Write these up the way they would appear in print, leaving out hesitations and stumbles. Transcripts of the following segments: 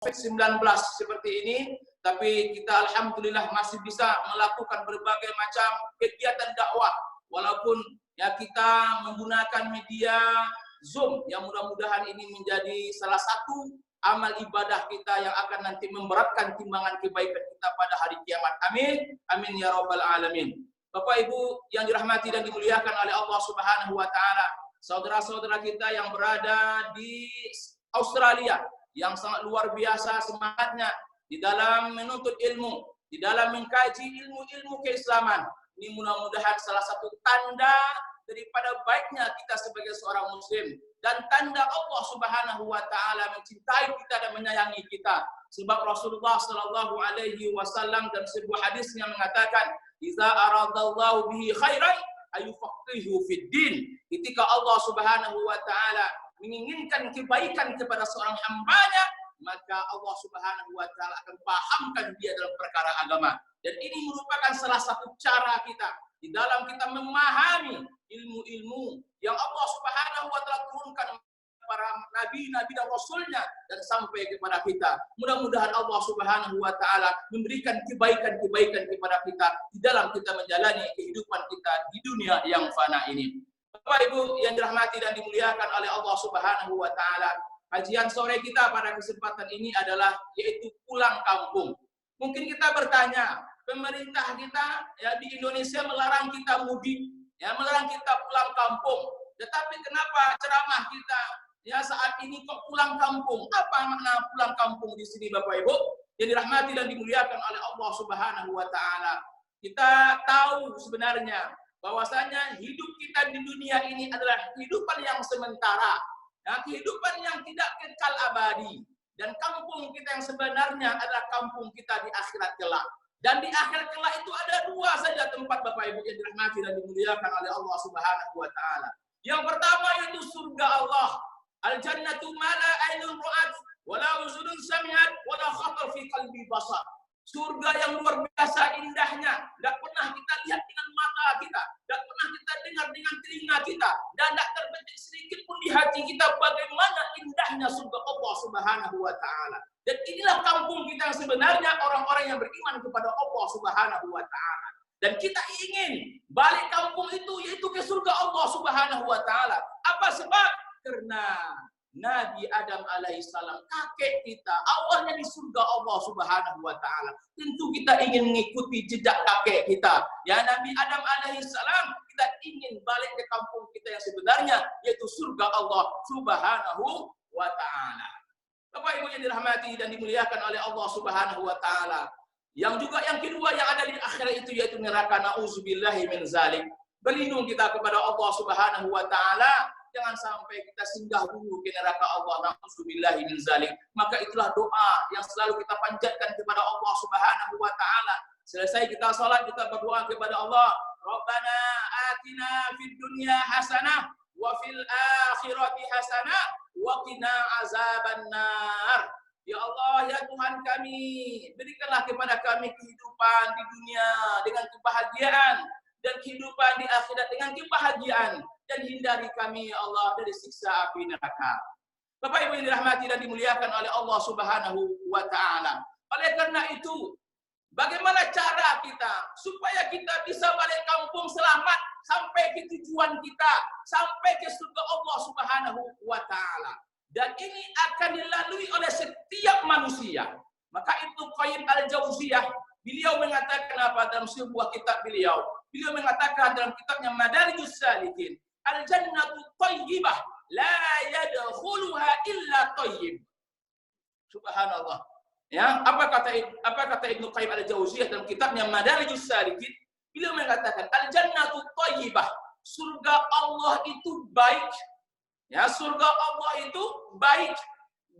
COVID-19 seperti ini, tapi kita alhamdulillah masih bisa melakukan berbagai macam kegiatan dakwah walaupun ya kita menggunakan media Zoom yang mudah-mudahan ini menjadi salah satu amal ibadah kita yang akan nanti memberatkan timbangan kebaikan kita pada hari kiamat. Amin. Amin ya rabbal alamin. Bapak Ibu yang dirahmati dan dimuliakan oleh Allah Subhanahu wa taala, saudara-saudara kita yang berada di Australia yang sangat luar biasa semangatnya di dalam menuntut ilmu, di dalam mengkaji ilmu-ilmu keislaman. Ini mudah-mudahan salah satu tanda daripada baiknya kita sebagai seorang muslim dan tanda Allah Subhanahu wa taala mencintai kita dan menyayangi kita. Sebab Rasulullah sallallahu alaihi wasallam dalam sebuah hadis yang mengatakan, "Idza aradallahu bihi khairan ayufaqihu fid din." Ketika Allah Subhanahu wa taala menginginkan kebaikan kepada seorang hambanya, maka Allah Subhanahu wa taala akan pahamkan dia dalam perkara agama. Dan ini merupakan salah satu cara kita di dalam kita memahami ilmu-ilmu yang Allah Subhanahu wa taala turunkan para nabi-nabi dan rasulnya dan sampai kepada kita. Mudah-mudahan Allah Subhanahu wa taala memberikan kebaikan-kebaikan kepada kita di dalam kita menjalani kehidupan kita di dunia yang fana ini. Bapak Ibu yang dirahmati dan dimuliakan oleh Allah Subhanahu wa taala, kajian sore kita pada kesempatan ini adalah yaitu pulang kampung. Mungkin kita bertanya, pemerintah kita ya di Indonesia melarang kita mudik, ya melarang kita pulang kampung. Tetapi kenapa ceramah kita ya saat ini kok pulang kampung? Apa makna pulang kampung di sini Bapak Ibu yang dirahmati dan dimuliakan oleh Allah Subhanahu wa taala? Kita tahu sebenarnya bahwasanya hidup kita di dunia ini adalah kehidupan yang sementara, ya, kehidupan yang tidak kekal abadi. Dan kampung kita yang sebenarnya adalah kampung kita di akhirat kelak. Dan di akhirat kelak itu ada dua saja tempat Bapak Ibu yang dirahmati dan dimuliakan oleh Allah Subhanahu wa taala. Yang pertama itu surga Allah. Al-jannatu ma la ainun ra'at wa la uzunun sami'at wa la khatar fi qalbi basar. Surga yang luar biasa indahnya, tidak pernah kita lihat dengan mata kita, tidak pernah kita dengar dengan telinga kita, dan tidak terbetik sedikit pun di hati kita bagaimana indahnya surga Allah Subhanahu wa taala. Dan inilah kampung kita yang sebenarnya, orang-orang yang beriman kepada Allah Subhanahu wa taala. Dan kita ingin balik kampung itu yaitu ke surga Allah Subhanahu wa taala. Apa sebab? Karena Nabi Adam alaihissalam, kakek kita, awalnya di surga Allah Subhanahu wa taala. Tentu kita ingin mengikuti jejak kakek kita. Ya Nabi Adam alaihissalam, kita ingin balik ke kampung kita yang sebenarnya yaitu surga Allah Subhanahu wa taala. Bapak Ibu yang dirahmati dan dimuliakan oleh Allah Subhanahu wa taala. Yang juga yang kedua yang ada di akhirat itu yaitu neraka, nauzubillahi min zalik. Berlindung kita kepada Allah Subhanahu wa taala. Jangan sampai kita singgah dulu ke neraka Allah, na'udzubillahi min zalik. Maka itulah doa yang selalu kita panjatkan kepada Allah Subhanahu wa taala. Selesai kita salat, kita berdoa kepada Allah, Rabbana atina fid dunya hasanah wa fil akhirati hasanah wa qina azabannar. Ya Allah, ya Tuhan kami, berikanlah kepada kami kehidupan di dunia dengan kebahagiaan dan kehidupan di akhirat dengan kebahagiaan, dan hindari kami ya Allah dari siksa api neraka. Bapak Ibu yang dirahmati dan dimuliakan oleh Allah Subhanahu wa taala. Oleh karena itu, bagaimana cara kita supaya kita bisa balik kampung selamat sampai ke tujuan kita, sampai ke surga Allah Subhanahu wa taala. Dan ini akan dilalui oleh setiap manusia. Maka Ibnu Qayyim al-Jauziyah, beliau mengatakan apa dalam sebuah kitab beliau? Beliau mengatakan dalam kitabnya Madarijus Salikin, al-jannatu thayyibah la yadkhuluha illa thayyib. Subhanallah. Ya, apa kata Ibnu Qayyim al-Jauziyah dalam kitabnya Madarijus Salikin? Beliau mengatakan al-jannatu thayyibah, surga Allah itu baik. Ya, surga Allah itu baik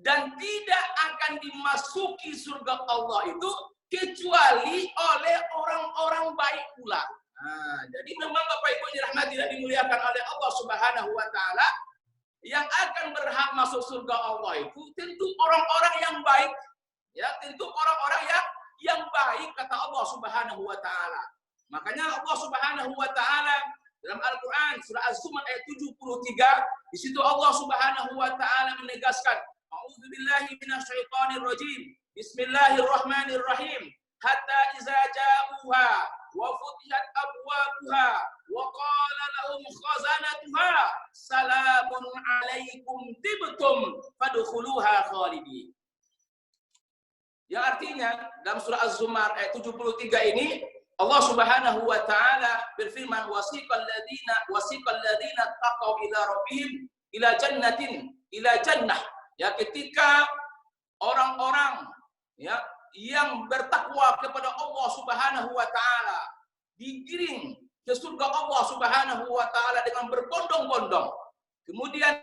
dan tidak akan dimasuki surga Allah itu kecuali oleh orang-orang baik pula. Nah, jadi memang Bapak Ibu dirahmati dan dimuliakan oleh Allah Subhanahu wa taala, yang akan berhak masuk surga Allah itu tentu orang-orang yang baik. Ya, tentu orang-orang yang baik kata Allah Subhanahu wa taala. Makanya Allah Subhanahu wa taala dalam Al-Qur'an surah Az-Zumar ayat 73, di situ Allah Subhanahu wa taala menegaskan, A'udzubillahi minasyaitonir rajim. Bismillahirrahmanirrahim. Hatta iza ja'uha wa futihat abwabuha wa qala lahum khazanatuha salamun alaikum tibtum fadkhuluha khalidin. Yang artinya dalam surah Az-Zumar ayat 73 ini Allah Subhanahu wa taala berfirman wasiqal ladzina taqaw ila rabbihim ila jannah, ya, ketika orang-orang, ya, yang bertakwa kepada Allah Subhanahu wa taala digiring ke surga Allah Subhanahu wa taala dengan berbondong-bondong. Kemudian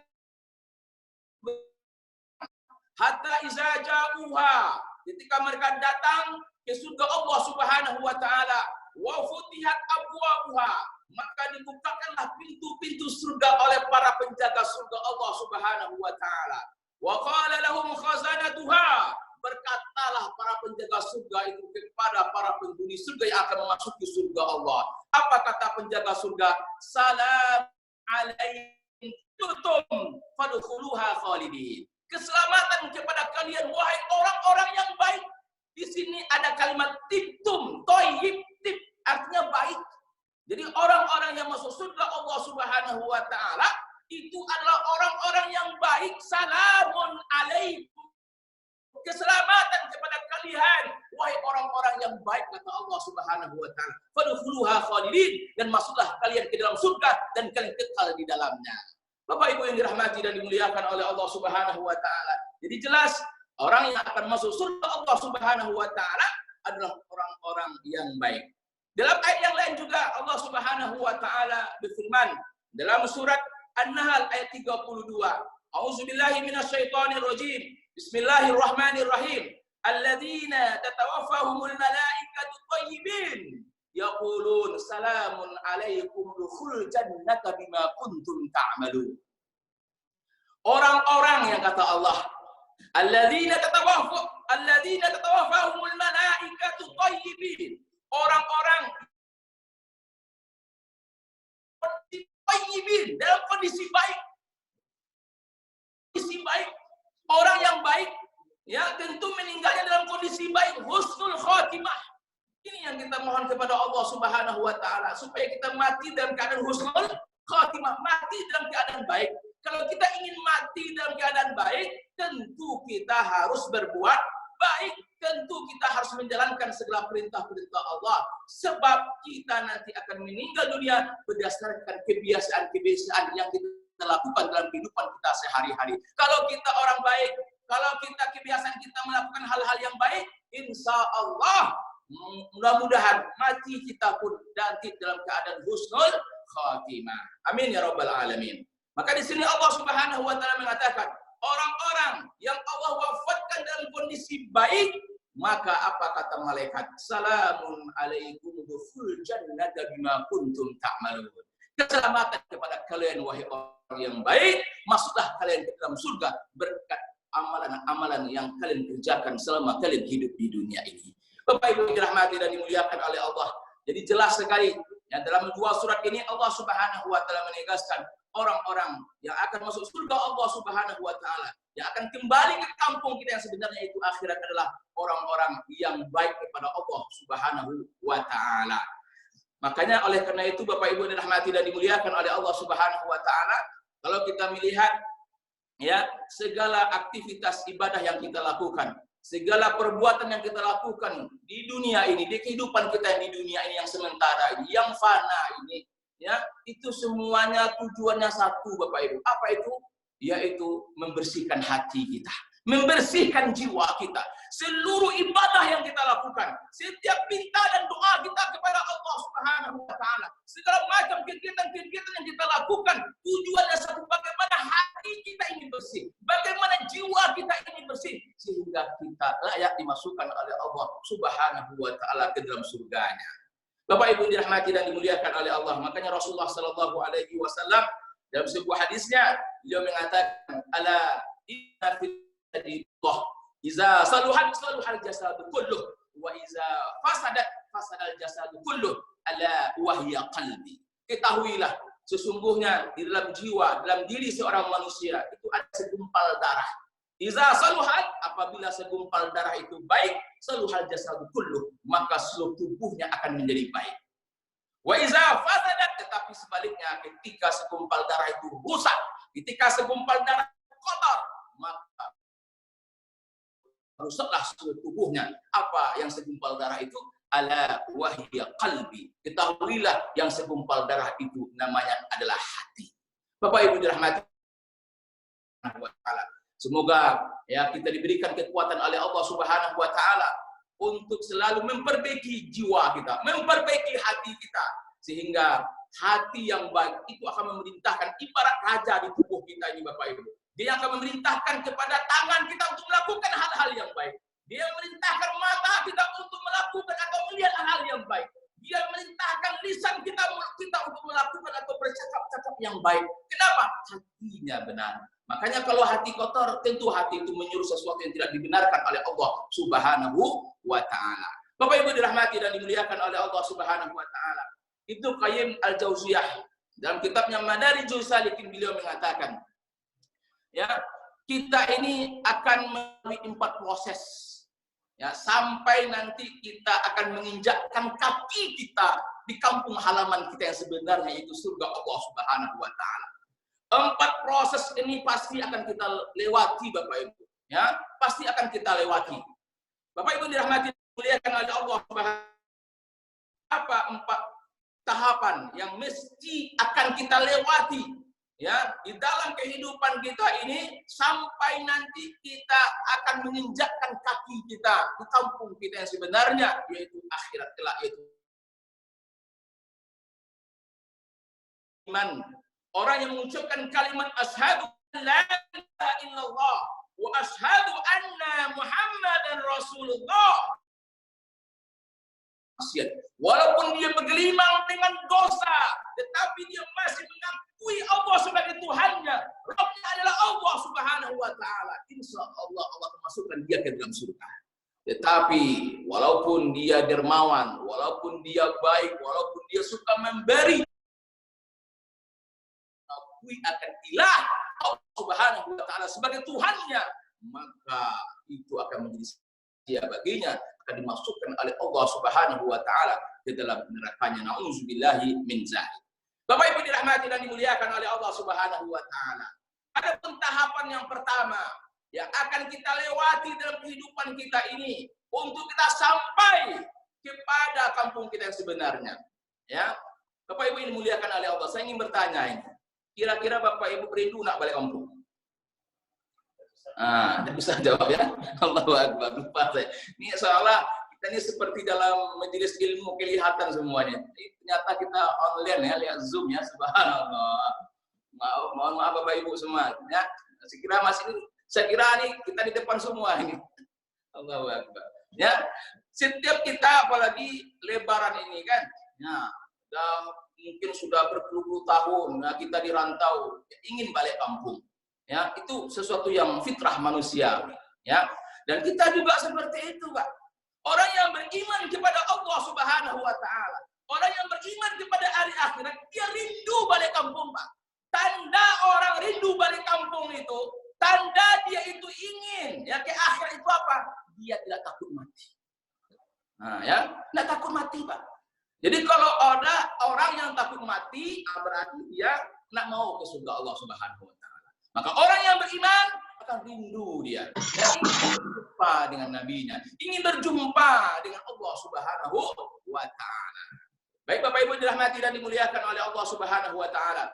hatta iza ja'uha, ketika mereka datang ke surga Allah Subhanahu wa taala, wa futihat abwabuha, maka dibukakanlah pintu-pintu surga oleh para penjaga surga Allah Subhanahu wa taala. Wa qala lahum khazanatuha, berkatalah para penjaga surga itu kepada para penghuni surga yang akan memasuki surga Allah. Apa kata penjaga surga? Salam alaikum fadkhuluha khalidin. Keselamatan kepada kalian wahai orang-orang yang baik. Di sini ada kalimat tibtum, thayyib, tib artinya baik. Jadi orang-orang yang masuk surga Allah Subhanahu wa taala itu adalah orang-orang yang baik. Salamun alaikum. Keselamatan kepada kalian wahai orang-orang yang baik, kata Allah Subhanahu wa taala. Fadkhuluha khalidin, dan masuklah kalian ke dalam surga dan kalian kekal di dalamnya. Bapak Ibu yang dirahmati dan dimuliakan oleh Allah Subhanahu wa taala. Jadi jelas orang yang akan masuk surga Allah Subhanahu wa taala adalah orang-orang yang baik. Dalam ayat yang lain juga Allah Subhanahu wa taala berfirman dalam surat An-Nahl ayat 32. A'udzubillahi minasyaitonir rajim. Bismillahirrahmanirrahim. Alladzina tatawaffahumul malaikatu thayyibin yaqulun salamun alaikum dukhul jannata bima kuntum ta'malun. Orang-orang yang kata Allah, alladzina tatawaffahumul malaikatu thayyibin. Orang-orang thayyibin, dalam kondisi baik. Kondisi baik. Orang yang baik, ya, tentu meninggalnya dalam kondisi baik, husnul khotimah. Ini yang kita mohon kepada Allah Subhanahu wa taala, supaya kita mati dalam keadaan husnul khotimah, mati dalam keadaan baik. Kalau kita ingin mati dalam keadaan baik, tentu kita harus berbuat baik, tentu kita harus menjalankan segala perintah-perintah Allah, sebab kita nanti akan meninggal dunia berdasarkan kebiasaan-kebiasaan yang kita lakukan dalam kehidupan kita sehari-hari. Kalau kita orang baik, kalau kita kebiasaan kita melakukan hal-hal yang baik, insya Allah mudah-mudahan mati kita pun nanti dalam keadaan husnul khatimah. Amin ya rabbal alamin. Maka di sini Allah Subhanahu wa taala mengatakan, orang-orang yang Allah wafatkan dalam kondisi baik, maka apa kata malaikat? Salamun alaikum dukhul jannata bima kuntum ta'malun. Keselamatan kepada kalian wahai orang yang baik, masuklah kalian ke dalam surga berkat amalan-amalan yang kalian kerjakan selama kalian hidup di dunia ini. Bapak Ibu dirahmati dan dimuliakan oleh Allah. Jadi jelas sekali, ya, dalam dua surat ini Allah Subhanahu wa taala menegaskan orang-orang yang akan masuk surga Allah Subhanahu wa taala, yang akan kembali ke kampung kita yang sebenarnya itu akhirat, adalah orang-orang yang baik kepada Allah Subhanahu wa taala. Makanya oleh karena itu Bapak Ibu dirahmati dan dimuliakan oleh Allah Subhanahu wa taala, kalau kita melihat, ya, segala aktivitas ibadah yang kita lakukan, segala perbuatan yang kita lakukan di dunia ini, di kehidupan kita di dunia ini yang sementara ini, yang fana ini, ya, itu semuanya tujuannya satu Bapak Ibu. Apa itu? Yaitu membersihkan hati kita, membersihkan jiwa kita. Seluruh ibadah yang kita lakukan, setiap minta dan doa kita kepada Allah Subhanahu wa taala, segala macam kegiatan-kegiatan yang kita lakukan, tujuannya satu, bagaimana hati kita ini bersih, bagaimana jiwa kita ini bersih, sehingga kita layak dimasukkan oleh Allah Subhanahu wa taala ke dalam surganya. Bapak Ibu dirahmati dan dimuliakan oleh Allah. Makanya Rasulullah sallallahu alaihi wasallam dalam sebuah hadisnya beliau mengatakan, ala inna fil iza saluhat saluhal jasadu kulluh wa iza fasadal jasadu kulluh ala wahya qalbi. Ketahuilah sesungguhnya di dalam jiwa, dalam diri seorang manusia itu ada segumpal darah. Iza saluhat, apabila segumpal darah itu baik, saluhal jasadu kulluh, maka seluruh tubuhnya akan menjadi baik. Wa iza fasadat, tetapi sebaliknya ketika segumpal darah itu rusak, ketika segumpal darah kotor, maka rusaklah seluruh tubuhnya. Apa yang segumpal darah itu? Ala wahya qalbi. Ketahuilah yang segumpal darah itu namanya adalah hati. Bapak Ibu dirahmati wa ta'ala. Semoga ya kita diberikan kekuatan oleh Allah Subhanahu wa taala untuk selalu memperbaiki jiwa kita, memperbaiki hati kita, sehingga hati yang baik itu akan memerintahkan ibarat raja di tubuh kita ini Bapak Ibu. Dia akan memerintahkan kepada tangan kita untuk melakukan hal-hal yang baik. Dia memerintahkan mata kita untuk melakukan atau melihat hal-hal yang baik. Dia memerintahkan lisan kita untuk melakukan atau bercakap-cakap yang baik. Kenapa? Hatinya benar. Makanya kalau hati kotor, tentu hati itu menyuruh sesuatu yang tidak dibenarkan oleh Allah Subhanahu wa ta'ala. Bapak Ibu dirahmati dan dimuliakan oleh Allah Subhanahu wa ta'ala. Itu Qayyim Al-Jauziyah. Dalam kitabnya Madarijus Salikin beliau mengatakan, ya, kita ini akan melalui 4 proses. Ya, sampai nanti kita akan menginjakkan kaki kita di kampung halaman kita yang sebenarnya itu surga Allah Subhanahu wa taala. 4 proses ini pasti akan kita lewati Bapak Ibu, ya, pasti akan kita lewati. Bapak Ibu dirahmati dimuliakan oleh Allah Subhanahu. Apa 4 tahapan yang mesti akan kita lewati, ya, di dalam kehidupan kita ini sampai nanti kita akan menginjakkan kaki kita di kampung kita yang sebenarnya, yaitu akhirat kelak, yaitu iman. Orang yang mengucapkan kalimat asyhadu an la ilaha illallah wa asyhadu anna Muhammadan Rasulullah. Walaupun dia bergelimang dengan dosa, tetapi dia masih mengakui Allah sebagai Tuhannya. Rabbnya adalah Allah Subhanahu wa taala. Insya Allah Allah memasukkan dia ke dalam surga. Tetapi walaupun dia dermawan, walaupun dia baik, walaupun dia suka memberi, akan ilah Allah Subhanahu wa taala sebagai Tuhannya, maka itu akan menjadi sia baginya, akan dimasukkan oleh Allah Subhanahu wa taala ke dalam nerakanya. Nauzubillahi min dzalik. Bapak Ibu dirahmati dan dimuliakan oleh Allah Subhanahu wa taala. Ada tahapan yang pertama yang akan kita lewati dalam kehidupan kita ini untuk kita sampai kepada kampung kita yang sebenarnya. Ya. Bapak Ibu yang dimuliakan oleh Allah, saya ingin bertanya ini. Kira-kira Bapak Ibu rindu nak balik kampung? Tidak bisa jawab ya. Allahu Akbar. Lupa saya. Ini seolah kita ini seperti dalam majelis ilmu kelihatan semuanya. Ternyata kita online ya, lihat Zoom ya. Subhanallah. Mohon maaf Bapak Ibu semua. Ya. Saya kira nih kita di depan semua ini. Allahu Akbar. Ya. Setiap kita apalagi lebaran ini kan. Ya. Mungkin sudah berpuluh-puluh tahun, nah kita di rantau, ingin balik kampung. Ya, itu sesuatu yang fitrah manusia. Ya, dan kita juga seperti itu, Pak. Orang yang beriman kepada Allah Subhanahu wa taala, orang yang beriman kepada hari akhirat, dia rindu balik kampung, Pak. Tanda orang rindu balik kampung itu, tanda dia itu ingin ya ke akhirat itu apa? Dia tidak takut mati. Nah, ya, tidak takut mati, Pak. Jadi kalau ada orang yang takut mati, berarti dia tidak mau ke surga Allah Subhanahu wa taala. Maka orang yang beriman akan rindu dia. Dan ingin berjumpa dengan nabinya, ingin berjumpa dengan Allah Subhanahu wa taala. Baik Bapak Ibu dirahmati dan dimuliakan oleh Allah Subhanahu wa taala.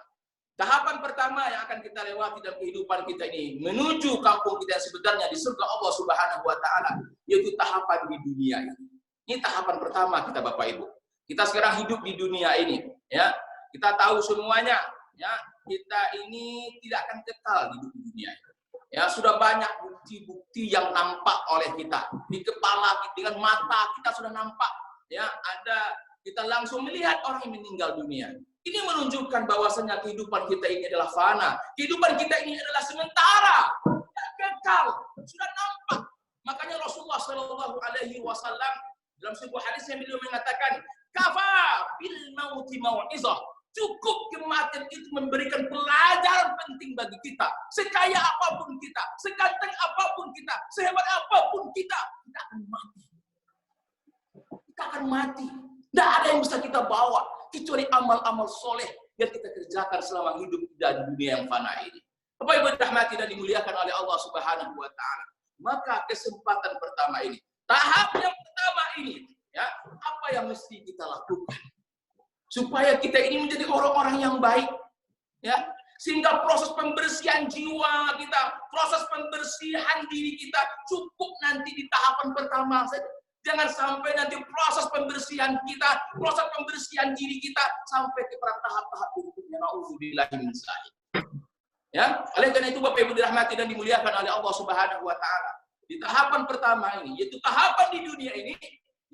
Tahapan pertama yang akan kita lewati dalam kehidupan kita ini menuju kampung kita yang sebenarnya di surga Allah Subhanahu wa taala, yaitu tahapan di dunia ini. Ini tahapan pertama kita Bapak Ibu. Kita sekarang hidup di dunia ini, ya. Kita tahu semuanya, ya. Kita ini tidak akan kekal hidup di dunia ini. Ya, sudah banyak bukti-bukti yang nampak oleh kita. Di kepala, dengan mata kita sudah nampak, ya. Ada kita langsung melihat orang yang meninggal dunia. Ini menunjukkan bahwasanya kehidupan kita ini adalah fana. Kehidupan kita ini adalah sementara, tidak kekal. Sudah nampak. Makanya Rasulullah Shallallahu Alaihi Wasallam dalam sebuah hadis yang beliau mengatakan, kafa bil mauti mau'izah. Cukup kematian itu memberikan pelajaran penting bagi kita. Sekaya apapun kita, seganteng apapun kita, sehebat apapun kita, kita akan mati. Kita akan mati. Tidak ada yang bisa kita bawa kecuali amal-amal soleh yang kita kerjakan selama hidup di dunia yang fana ini. Bapak Ibu dirahmati dan dimuliakan oleh Allah Subhanahu wa taala. Maka kesempatan pertama ini, tahap yang pertama ini, ya, apa yang mesti kita lakukan supaya kita ini menjadi orang-orang yang baik, ya, sehingga proses pembersihan jiwa kita, proses pembersihan diri kita cukup nanti di tahapan pertama saja. Jangan sampai nanti proses pembersihan kita, proses pembersihan diri kita sampai ke tahap-tahap berikutnya. Nauzubillahi min dzalik. Ya, oleh karena itu Bapak Ibu dirahmati dan dimuliakan oleh Allah Subhanahu wa taala. Di tahapan pertama ini, yaitu tahapan di dunia ini,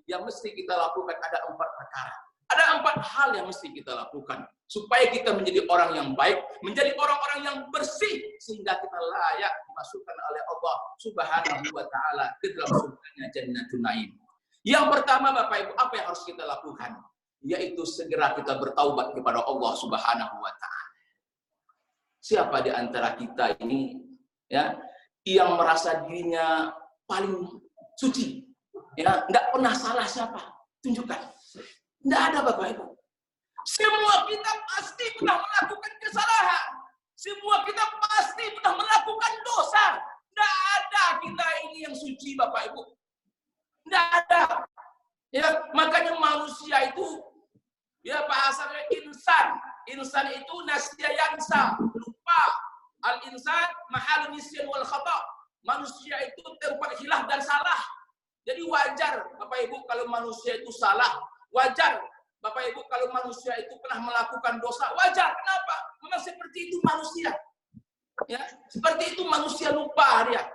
yang mesti kita lakukan ada 4 perkara. Ada 4 hal yang mesti kita lakukan supaya kita menjadi orang yang baik, menjadi orang-orang yang bersih sehingga kita layak dimasukkan oleh Allah Subhanahu wa taala ke dalam surganya Jannatul Naim. Yang pertama Bapak Ibu, apa yang harus kita lakukan? Yaitu segera kita bertaubat kepada Allah Subhanahu wa taala. Siapa di antara kita ini, ya, yang merasa dirinya paling suci, ya, nggak pernah salah siapa? Tunjukkan. Tidak ada Bapak Ibu. Semua kita pasti pernah melakukan kesalahan. Semua kita pasti pernah melakukan dosa. Tidak ada kita ini yang suci Bapak Ibu. Tidak ada. Ya, makanya manusia itu, ya, bahasanya insan. Insan itu nasya yansa, lupa. Al-insan mahal nisyan wal khata. Manusia itu tempat hilaf dan salah. Jadi wajar Bapak Ibu kalau manusia itu salah. Wajar Bapak Ibu kalau manusia itu pernah melakukan dosa, wajar. Kenapa? Memang seperti itu manusia. Ya, seperti itu manusia lupa dia.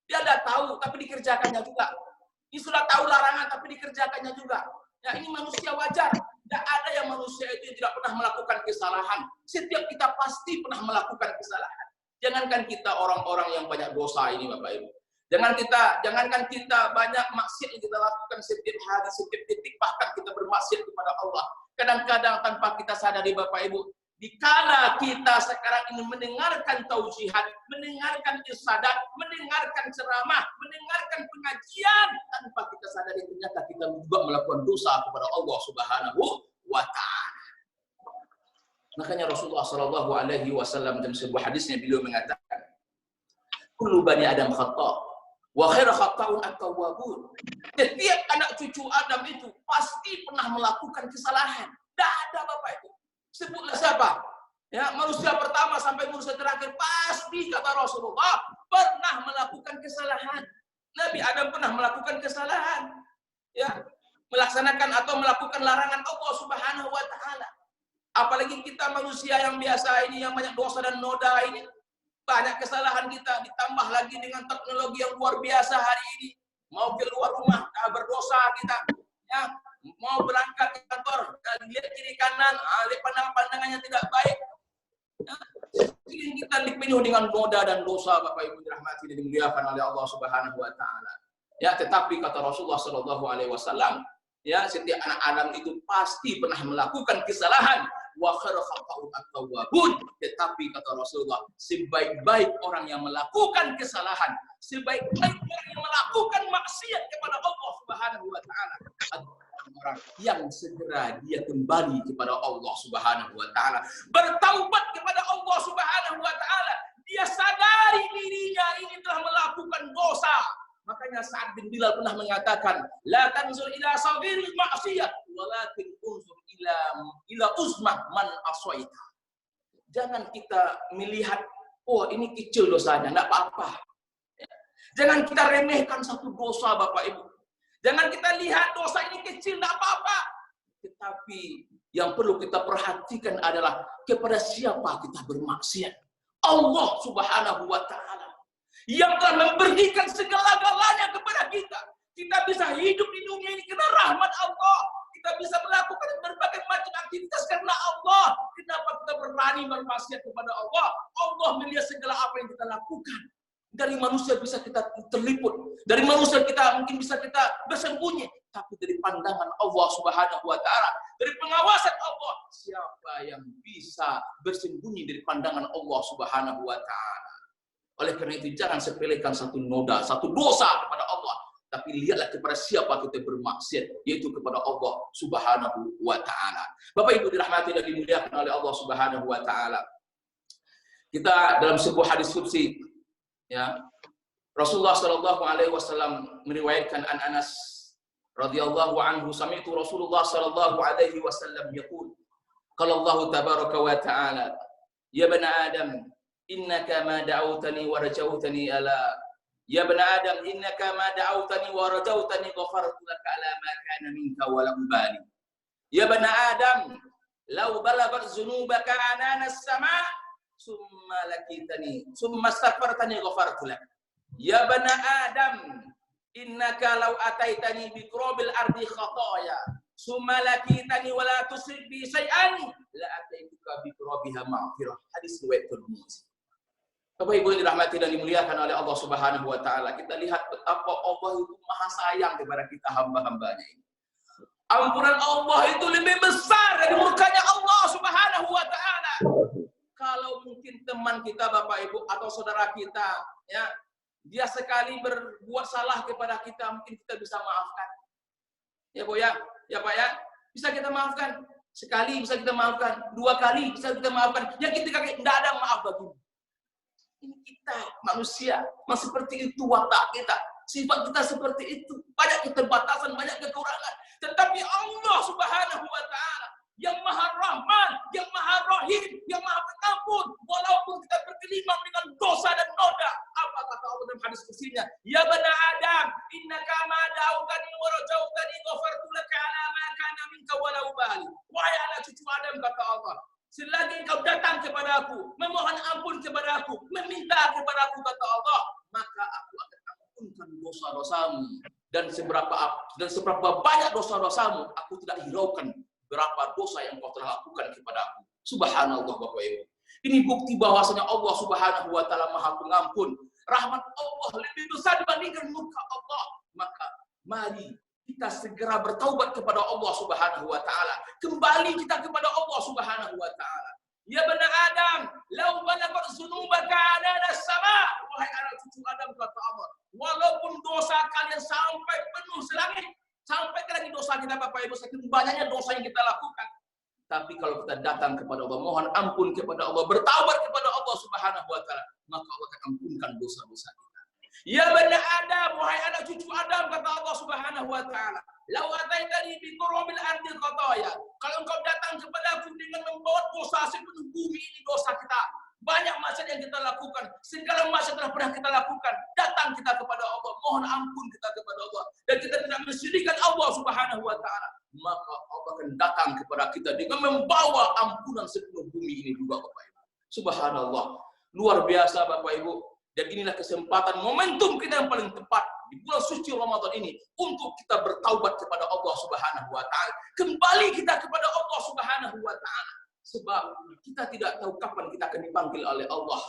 Dia tidak tahu tapi dikerjakannya juga. Dia sudah tahu larangan tapi dikerjakannya juga. Ya, ini manusia wajar. Tidak ada yang manusia itu tidak pernah melakukan kesalahan. Setiap kita pasti pernah melakukan kesalahan. Jangankan kita orang-orang yang banyak dosa ini Bapak Ibu. Jangankan kita banyak maksiat yang kita lakukan setiap hari, setiap detik, bahkan kita bermaksiat kepada Allah. Kadang-kadang tanpa kita sadari Bapak Ibu, dikala kita sekarang ini mendengarkan tausihat, mendengarkan irsadat, mendengarkan ceramah, mendengarkan pengajian, tanpa kita sadari ternyata kita juga melakukan dosa kepada Allah Subhanahu wa taala. Makanya Rasulullah sallallahu alaihi wasallam dalam sebuah hadisnya beliau mengatakan, kullu bani Adam khata' wa khairu khata'un at-tawwabun. Setiap anak cucu Adam itu pasti pernah melakukan kesalahan. Tidak ada Bapak Ibu. Sebutlah siapa? Ya, manusia pertama sampai manusia terakhir pasti kata Rasulullah pernah melakukan kesalahan. Nabi Adam pernah melakukan kesalahan. Ya, melaksanakan atau melakukan larangan Allah Subhanahu wa taala. Apalagi kita manusia yang biasa ini yang banyak dosa dan noda ini. Banyak kesalahan kita, ditambah lagi dengan teknologi yang luar biasa hari ini. Mau keluar rumah, berdosa kita. Ya, mau berangkat ke kantor, lihat kiri kanan, lihat pandangannya tidak baik. Ya, kita dipenuhi dengan noda dan dosa, Bapak Ibu dirahmati dan dimuliakan oleh Allah Subhanahu wa taala. Ya, tetapi kata Rasulullah sallallahu alaihi wasallam, ya, setiap anak Adam itu pasti pernah melakukan kesalahan. Wa khairu khata'un at-tawwabun. Tetapi kata Rasulullah, sebaik-baik orang yang melakukan kesalahan, sebaik-baik orang yang melakukan maksiat kepada Allah Subhanahu wa taala adalah orang yang segera dia kembali kepada Allah Subhanahu wa taala, bertaubat kepada Allah Subhanahu wa taala. Dia sadari dirinya ini telah melakukan dosa. Makanya Sa'ad bin Bilal pernah mengatakan, la tanzur ila saghiril ma'siyah walakin unzur ila uzmah man aswaita. Jangan kita melihat, oh ini kecil dosanya, enggak apa-apa. Jangan kita remehkan satu dosa Bapak Ibu. Jangan kita lihat dosa ini kecil, enggak apa-apa. Tetapi yang perlu kita perhatikan adalah kepada siapa kita bermaksiat. Allah Subhanahu wa taala yang telah memberikan segala-galanya kepada kita. Kita bisa hidup di dunia ini karena rahmat Allah. Kita bisa melakukan berbagai macam aktivitas karena Allah. Kenapa kita berani bermaksiat kepada Allah? Allah melihat segala apa yang kita lakukan. Dari manusia bisa kita terliput, dari manusia kita mungkin bisa kita bersembunyi, tapi dari pandangan Allah Subhanahu wa taala, dari pengawasan Allah, siapa yang bisa bersembunyi dari pandangan Allah Subhanahu wa taala? Oleh karena itu jangan sepelekan satu noda, satu dosa kepada Allah, tapi lihatlah kepada siapa kita bermaksiat, yaitu kepada Allah Subhanahu wa taala. Bapak Ibu dirahmati dan dimuliakan oleh Allah Subhanahu wa taala. Kita dalam sebuah hadis qudsi, ya, Rasulullah sallallahu alaihi wasallam meriwayatkan an Anas radhiyallahu anhu, sami'tu Rasulullah sallallahu alaihi wasallam yaqul, qala Allah tabaraka wa ta'ala, ya bani Adam, innaka ma da'awtani wa rajautani ala, ya bani Adam, innaka ma da'awtani wa rajautani ghafartu laka ala ma kana minka wa la ubali. Ya bani Adam, law balagat dzunubaka anana as-sama' summa lakitani summa astaghfartani ghafartu lak. Ya bani Adam, innaka law ataitani bi qurabil ardi khataya summa lakitani wa la tusyrik bi syai'an la ataituka bi qurabiha maghfirah. Hadis riwayat Tirmidzi. Bapak Ibu yang dirahmati dan dimuliakan oleh Allah Subhanahu wa taala, kita lihat betapa Allah itu maha sayang kepada kita hamba-hambanya ini. Ampunan Allah itu lebih besar dari murkanya Allah Subhanahu wa taala. Kalau mungkin teman kita, Bapak Ibu, atau saudara kita, ya, dia sekali berbuat salah kepada kita, mungkin kita bisa maafkan. Ya, Bu, ya, Pak, ya, bisa kita maafkan. Sekali bisa kita maafkan, 2 kali bisa kita maafkan. Yang ketiga tidak ada maaf bagimu. Ini kita manusia, masih seperti itu watak kita, sifat kita seperti itu. Banyak keterbatasan, banyak kekurangan. Tetapi Allah Subhanahu wa taala yang Maha Rahman, yang Maha Rahim, yang Maha Pengampun, walaupun kita bergelimang dengan dosa dan noda. Apa kata Allah dalam hadis qudsinya? Ya bani Adam, innaka ma da'awtani wa rajautani ghafartu laka ala ma kana minka wa la ubali. Wahai anak cucu Adam, kata Allah, selagi engkau datang kepadaku, memohon ampun kepadaku, meminta kepadaku, kata Allah, maka aku akan ampunkan dosa-dosamu. Dan seberapa banyak dosa-dosamu, aku tidak hiraukan berapa dosa yang kau telah lakukan kepada aku. Subhanallah, Bapak Ibu. Ini bukti bahwasanya Allah Subhanahu wa taala Maha Pengampun. Rahmat Allah lebih besar dibandingkan murka Allah. Maka mari kita segera bertaubat kepada Allah Subhanahu wa taala. Kembali kita kepada Allah Subhanahu wa taala. Ya bani Adam, law balagat dzunubaka anana as-sama'. Wahai anak cucu Adam, kata Allah, walaupun dosa kalian sampai penuh selangit, sampai ke lagi dosa kita, Bapak Ibu, saking banyaknya dosa yang kita lakukan. Tapi kalau kita datang kepada Allah, mohon ampun kepada Allah, bertaubat kepada Allah Subhanahu wa taala, maka Allah akan ampunkan dosa-dosa kita. Ya bani Adam, wahai anak cucu Adam, kata Allah Subhanahu wa taala, law ataitani bi qurabil ardi khataya. Kalau engkau datang kepadaku dengan membawa dosa sepenuh bumi ini, dosa kita, banyak maksiat yang kita lakukan, segala maksiat telah pernah kita lakukan, datang kita kepada Allah, mohon ampun kita kepada Allah, dan kita tidak mensyirikkan Allah Subhanahu wa taala, maka Allah akan datang kepada kita dengan membawa ampunan sepenuh bumi ini juga, Bapak Ibu. Subhanallah, luar biasa, Bapak Ibu. Dan inilah kesempatan, momentum kita yang paling tepat di bulan suci Ramadan ini untuk kita bertaubat kepada Allah Subhanahu wa taala. Kembali kita kepada Allah Subhanahu wa taala. Sebab kita tidak tahu kapan kita akan dipanggil oleh Allah.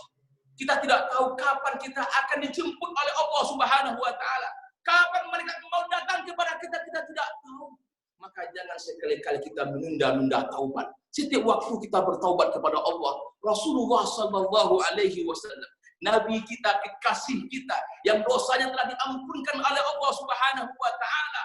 Kita tidak tahu kapan kita akan dijemput oleh Allah Subhanahu wa taala. Kapan mereka mau datang kepada kita, kita tidak tahu. Maka jangan sekali-kali kita menunda-nunda taubat. Setiap waktu kita bertaubat kepada Allah. Rasulullah sallallahu alaihi wasallam, Nabi kita, kekasih kita, yang dosanya telah diampunkan oleh Allah Subhanahu wa taala,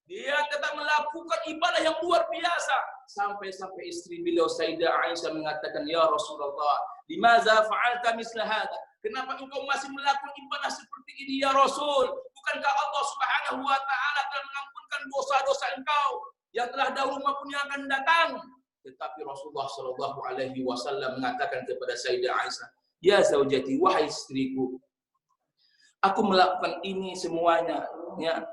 dia tetap melakukan ibadah yang luar biasa. Sampai-sampai istri beliau Sayyidah Aisyah mengatakan, ya Rasulullah, limaza fa'alta misla hadha? Kenapa engkau masih melakukan ibadah seperti ini, ya Rasul? Bukankah Allah Subhanahu wa taala telah mengampunkan dosa-dosa engkau yang telah dahulu maupun yang akan datang? Tetapi Rasulullah sallallahu alaihi wasallam mengatakan kepada Sayyidah Aisyah, ya zaujati, wahai istriku, aku melakukan ini semuanya, ya,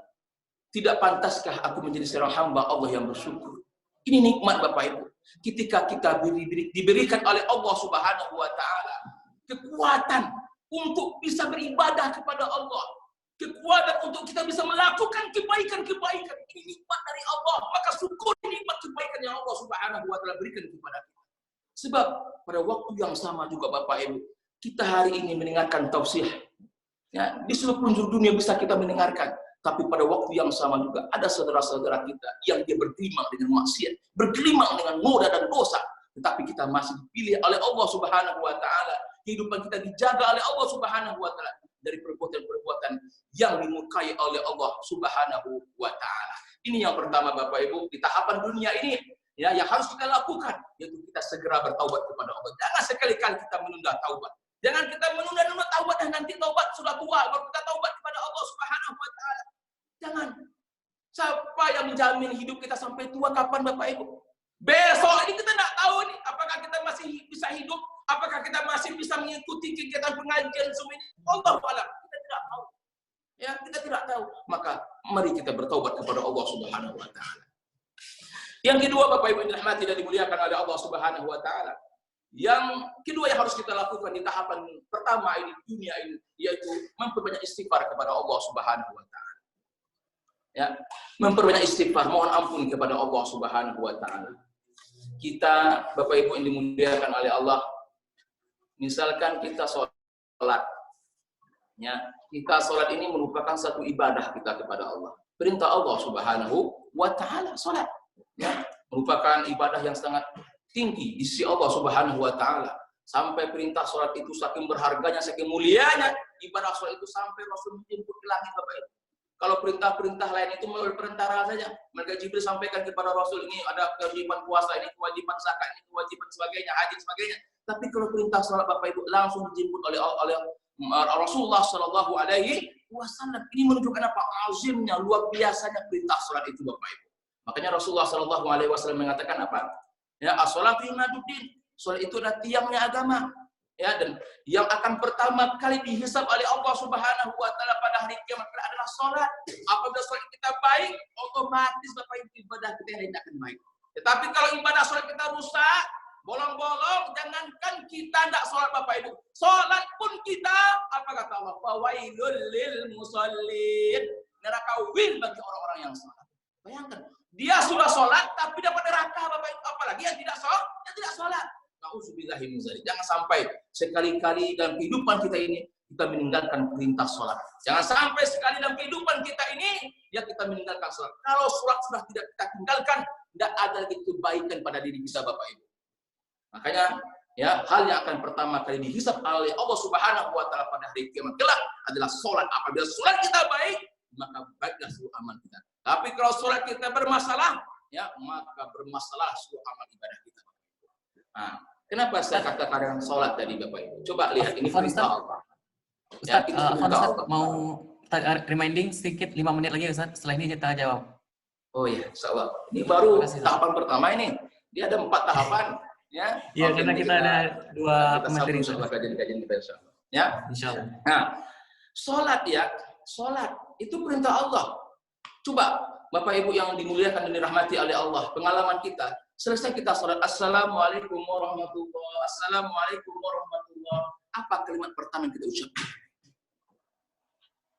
tidak pantaskah aku menjadi seorang hamba Allah yang bersyukur? Ini nikmat, Bapak Ibu. Ketika kita diberikan oleh Allah Subhanahu wa taala kekuatan untuk bisa beribadah kepada Allah, kekuatan untuk kita bisa melakukan kebaikan-kebaikan, ini nikmat dari Allah. Maka syukur nikmat kebaikan yang Allah Subhanahu wa taala berikan kepada kita. Sebab pada waktu yang sama juga, Bapak Ibu, kita hari ini mendengarkan tausiah Ya, di seluruh penjuru dunia bisa kita mendengarkan. Tapi pada waktu yang sama juga ada saudara-saudara kita yang dia bergelimang dengan maksiat, bergelimang dengan noda dan dosa. Tetapi kita masih dipilih oleh Allah Subhanahu wa taala. Kehidupan kita dijaga oleh Allah Subhanahu wa taala dari perbuatan-perbuatan yang dimurkai oleh Allah Subhanahu wa taala. Ini yang pertama Bapak Ibu, di tahapan dunia ini ya yang harus kita lakukan yaitu kita segera bertaubat kepada Allah. Jangan sekali-kali kita menunda taubat. Jangan kita menunda-nunda taubat dan nanti taubat sudah tua baru kita taubat kepada Allah Subhanahu wa taala. Jangan. Siapa yang menjamin hidup kita sampai tua kapan Bapak Ibu? Besok ini kita tidak tahu nih apakah kita masih bisa hidup, apakah kita masih bisa mengikuti kegiatan pengajian Zoom ini. Allah alam, kita tidak tahu. Ya, kita tidak tahu. Maka mari kita bertaubat kepada Allah Subhanahu wa taala. Yang kedua Bapak Ibu yang dirahmati dan dimuliakan oleh Allah Subhanahu wa taala. Yang kedua yang harus kita lakukan di tahapan pertama ini dunia ini yaitu memperbanyak istighfar kepada Allah Subhanahu wa taala. Ya, memperbanyak istighfar, mohon ampun kepada Allah Subhanahu wa taala. Kita Bapak Ibu yang dimuliakan oleh Allah, misalkan kita sholat, ya, kita sholat ini merupakan satu ibadah kita kepada Allah. Perintah Allah Subhanahu wa taala sholat, ya, merupakan ibadah yang sangat tinggi di sisi Allah Subhanahu wa taala. Sampai perintah sholat itu saking berharganya, saking mulianya ibadah sholat itu sampai Rasul menjemput ke langit Bapak Ibu. Kalau perintah-perintah lain itu melalui perantara saja. Mereka Jibril sampaikan kepada Rasul, ini ada kewajiban puasa, ini kewajiban zakat, ini kewajiban sebagainya, haji sebagainya. Tapi kalau perintah salat Bapak Ibu langsung dijemput oleh Rasulullah Shallallahu Alaihi Wasallam. Ini menunjukkan apa? Azimnya, luar biasanya perintah salat itu Bapak Ibu. Makanya Rasulullah Shallallahu Alaihi Wasallam mengatakan apa? Ya, as-salatu imaduddin. Salat itu adalah tiangnya agama. Ya, dan yang akan pertama kali dihisab oleh Allah Subhanahu wa taala pada hari kiamat adalah salat. Apabila salat kita baik, otomatis Bapak Ibu ibadah kita yang akan baik. Tetapi kalau ibadah salat kita rusak, bolong-bolong, jangankan kita tidak salat Bapak Ibu. Salat pun kita, apa kata Allah? Fawailul lil musallin. Neraka wil bagi orang-orang yang salat. Bayangkan, dia sudah salat tapi dapat neraka Bapak Ibu. Apalagi yang tidak salat. Nauzubillahi min dzalik. Jangan sampai sekali-kali dalam kehidupan kita ini kita meninggalkan perintah sholat. Jangan sampai sekali dalam kehidupan kita ini ya kita meninggalkan sholat. Kalau sholat sudah tidak kita tinggalkan, tidak ada lagi kebaikan pada diri kita Bapak Ibu. Makanya ya hal yang akan pertama kali dihisab oleh Allah Subhanahu wa taala pada hari kiamat kelak adalah sholat. Apabila sholat kita baik, maka baiklah seluruh amal kita. Tapi kalau sholat kita bermasalah, ya maka bermasalah seluruh amal ibadah kita. Nah, kenapa saya katakan sholat tadi Bapak Ibu? Coba lihat ini perintah Allah. Ustaz, mau reminding sedikit 5 menit lagi Ustaz, setelah ini kita jawab. Oh iya, insyaallah. Ini baru tahapan pertama ini. Dia ada 4 tahapan, ya. Iya, karena kita ada 2 pemateri kajian kita insyaallah. Ya. Insyaallah. Nah, sholat ya, sholat itu perintah Allah. Coba Bapak Ibu yang dimuliakan dan dirahmati oleh Allah, pengalaman kita selesai kita sholat, Assalamualaikum warahmatullahi, Assalamualaikum warahmatullahi. Apa kalimat pertama yang kita ucapkan?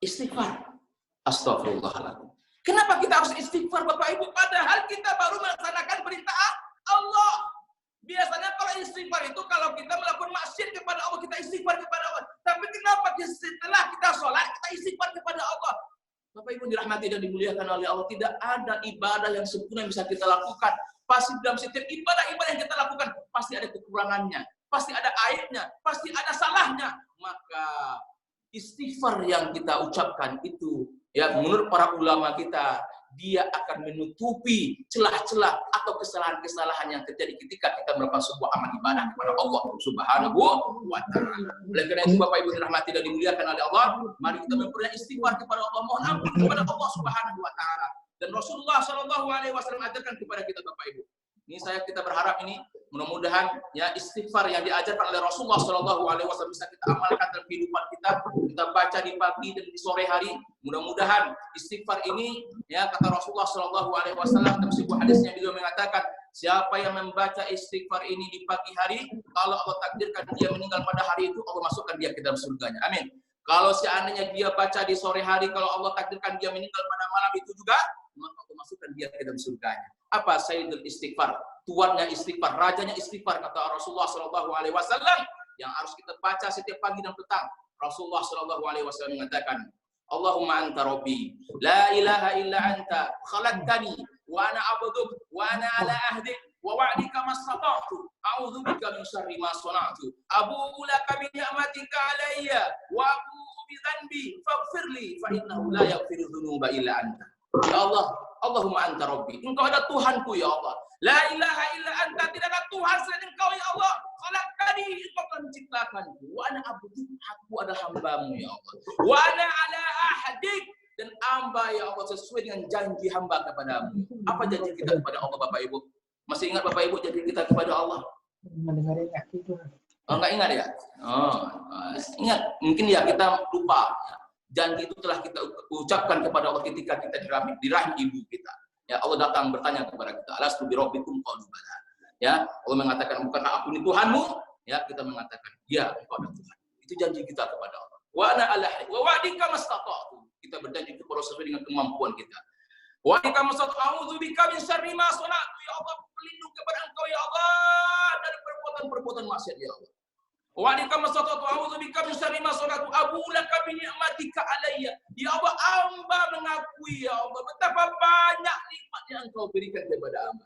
Istighfar. Astagfirullahaladzim. Kenapa kita harus istighfar Bapak Ibu? Padahal kita baru melaksanakan perintah Allah. Biasanya kalau istighfar itu kalau kita melakukan maksiat kepada Allah, kita istighfar kepada Allah. Tapi kenapa setelah kita sholat, kita istighfar kepada Allah? Bapak Ibu dirahmati dan dimuliakan oleh Allah, tidak ada ibadah yang sempurna yang bisa kita lakukan. Pasti dalam setiap ibadah-ibadah yang kita lakukan, pasti ada kekurangannya, pasti ada aibnya, pasti ada salahnya. Maka istighfar yang kita ucapkan itu, ya menurut para ulama kita, dia akan menutupi celah-celah atau kesalahan-kesalahan yang terjadi ketika kita melakukan sebuah amal ibadah kepada Allah Subhanahu wa taala. Oleh karena itu Bapak Ibu dirahmati dan dimuliakan oleh Allah, mari kita memperbanyak istighfar kepada Allah, mohon ampun kepada Allah Subhanahu wa taala. Dan Rasulullah Shallallahu Alaihi Wasallam ajarkan kepada kita Bapak Ibu. Ini kita berharap ini mudah-mudahan ya istighfar yang diajarkan oleh Rasulullah Shallallahu Alaihi Wasallam bisa kita amalkan dalam kehidupan kita. Kita baca di pagi dan di sore hari. Mudah-mudahan istighfar ini ya kata Rasulullah Shallallahu Alaihi Wasallam dalam sebuah hadisnya beliau mengatakan, siapa yang membaca istighfar ini di pagi hari, kalau Allah takdirkan dia meninggal pada hari itu, Allah masukkan dia ke dalam surganya. Amin. Kalau seandainya dia baca di sore hari, kalau Allah takdirkan dia meninggal pada malam itu juga, maka Allah masukkan dia ke dalam surganya. Apa Sayyidul Istighfar? Tuannya istighfar, rajanya istighfar, kata Rasulullah Shallallahu Alaihi Wasallam yang harus kita baca setiap pagi dan petang. Rasulullah Shallallahu Alaihi Wasallam mengatakan, Allahumma anta rabbi, la ilaha illa anta, khalaqtani, wa ana abduk, wa ana ala ahdik, wa wa'dika mastata'tu, a'udzubika min syarri ma sana'tu, abu'u laka bi ni'matika alayya, wa abu'u bi dhanbi, faghfirli, fa innahu la yaghfiru dzunuba illa anta. Ya Allah, Allahumma anta rabbi, engkau adalah Tuhanku ya Allah. La ilaha illa anta, tidak ada Tuhan selain engkau ya Allah. Khalaqtani, engkau telah menciptakanku. Wa ana abduk, aku adalah hambamu ya Allah. Wa ana ala ahdik, dan hamba ya Allah sesuai dengan janji hamba kepadamu. Apa janji kita kepada Allah Bapak Ibu? Masih ingat Bapak Ibu janji kita kepada Allah? Oh, enggak ingat ya? Oh, ingat. Mungkin ya kita lupa. Janji itu telah kita ucapkan kepada Allah ketika kita di rahim ibu kita. Ya, Allah datang bertanya kepada kita, alastu bi rabbikum qalu bala. Ya, Allah mengatakan, bukankah aku ini Tuhanmu? Ya, kita mengatakan, ya, engkau adalah Tuhan. Itu janji kita kepada Allah. Wa ana ala wa wa'dika mastata'tu. Kita berjanji kepada sesuai dengan kemampuan kita. Wa wa'dika mastata'tu, a'udzubika min syarri ma sana'tu. Ya Allah, berlindung kepada Engkau ya Allah dari perbuatan-perbuatan maksiat ya Allah. Wa wa'dika mastata'tu, a'udzubika min syarri ma sana'tu, abu'u laka bi ni'matika alayya. Ya Allah, hamba mengakui ya Allah betapa banyak nikmat yang Engkau berikan kepada hamba.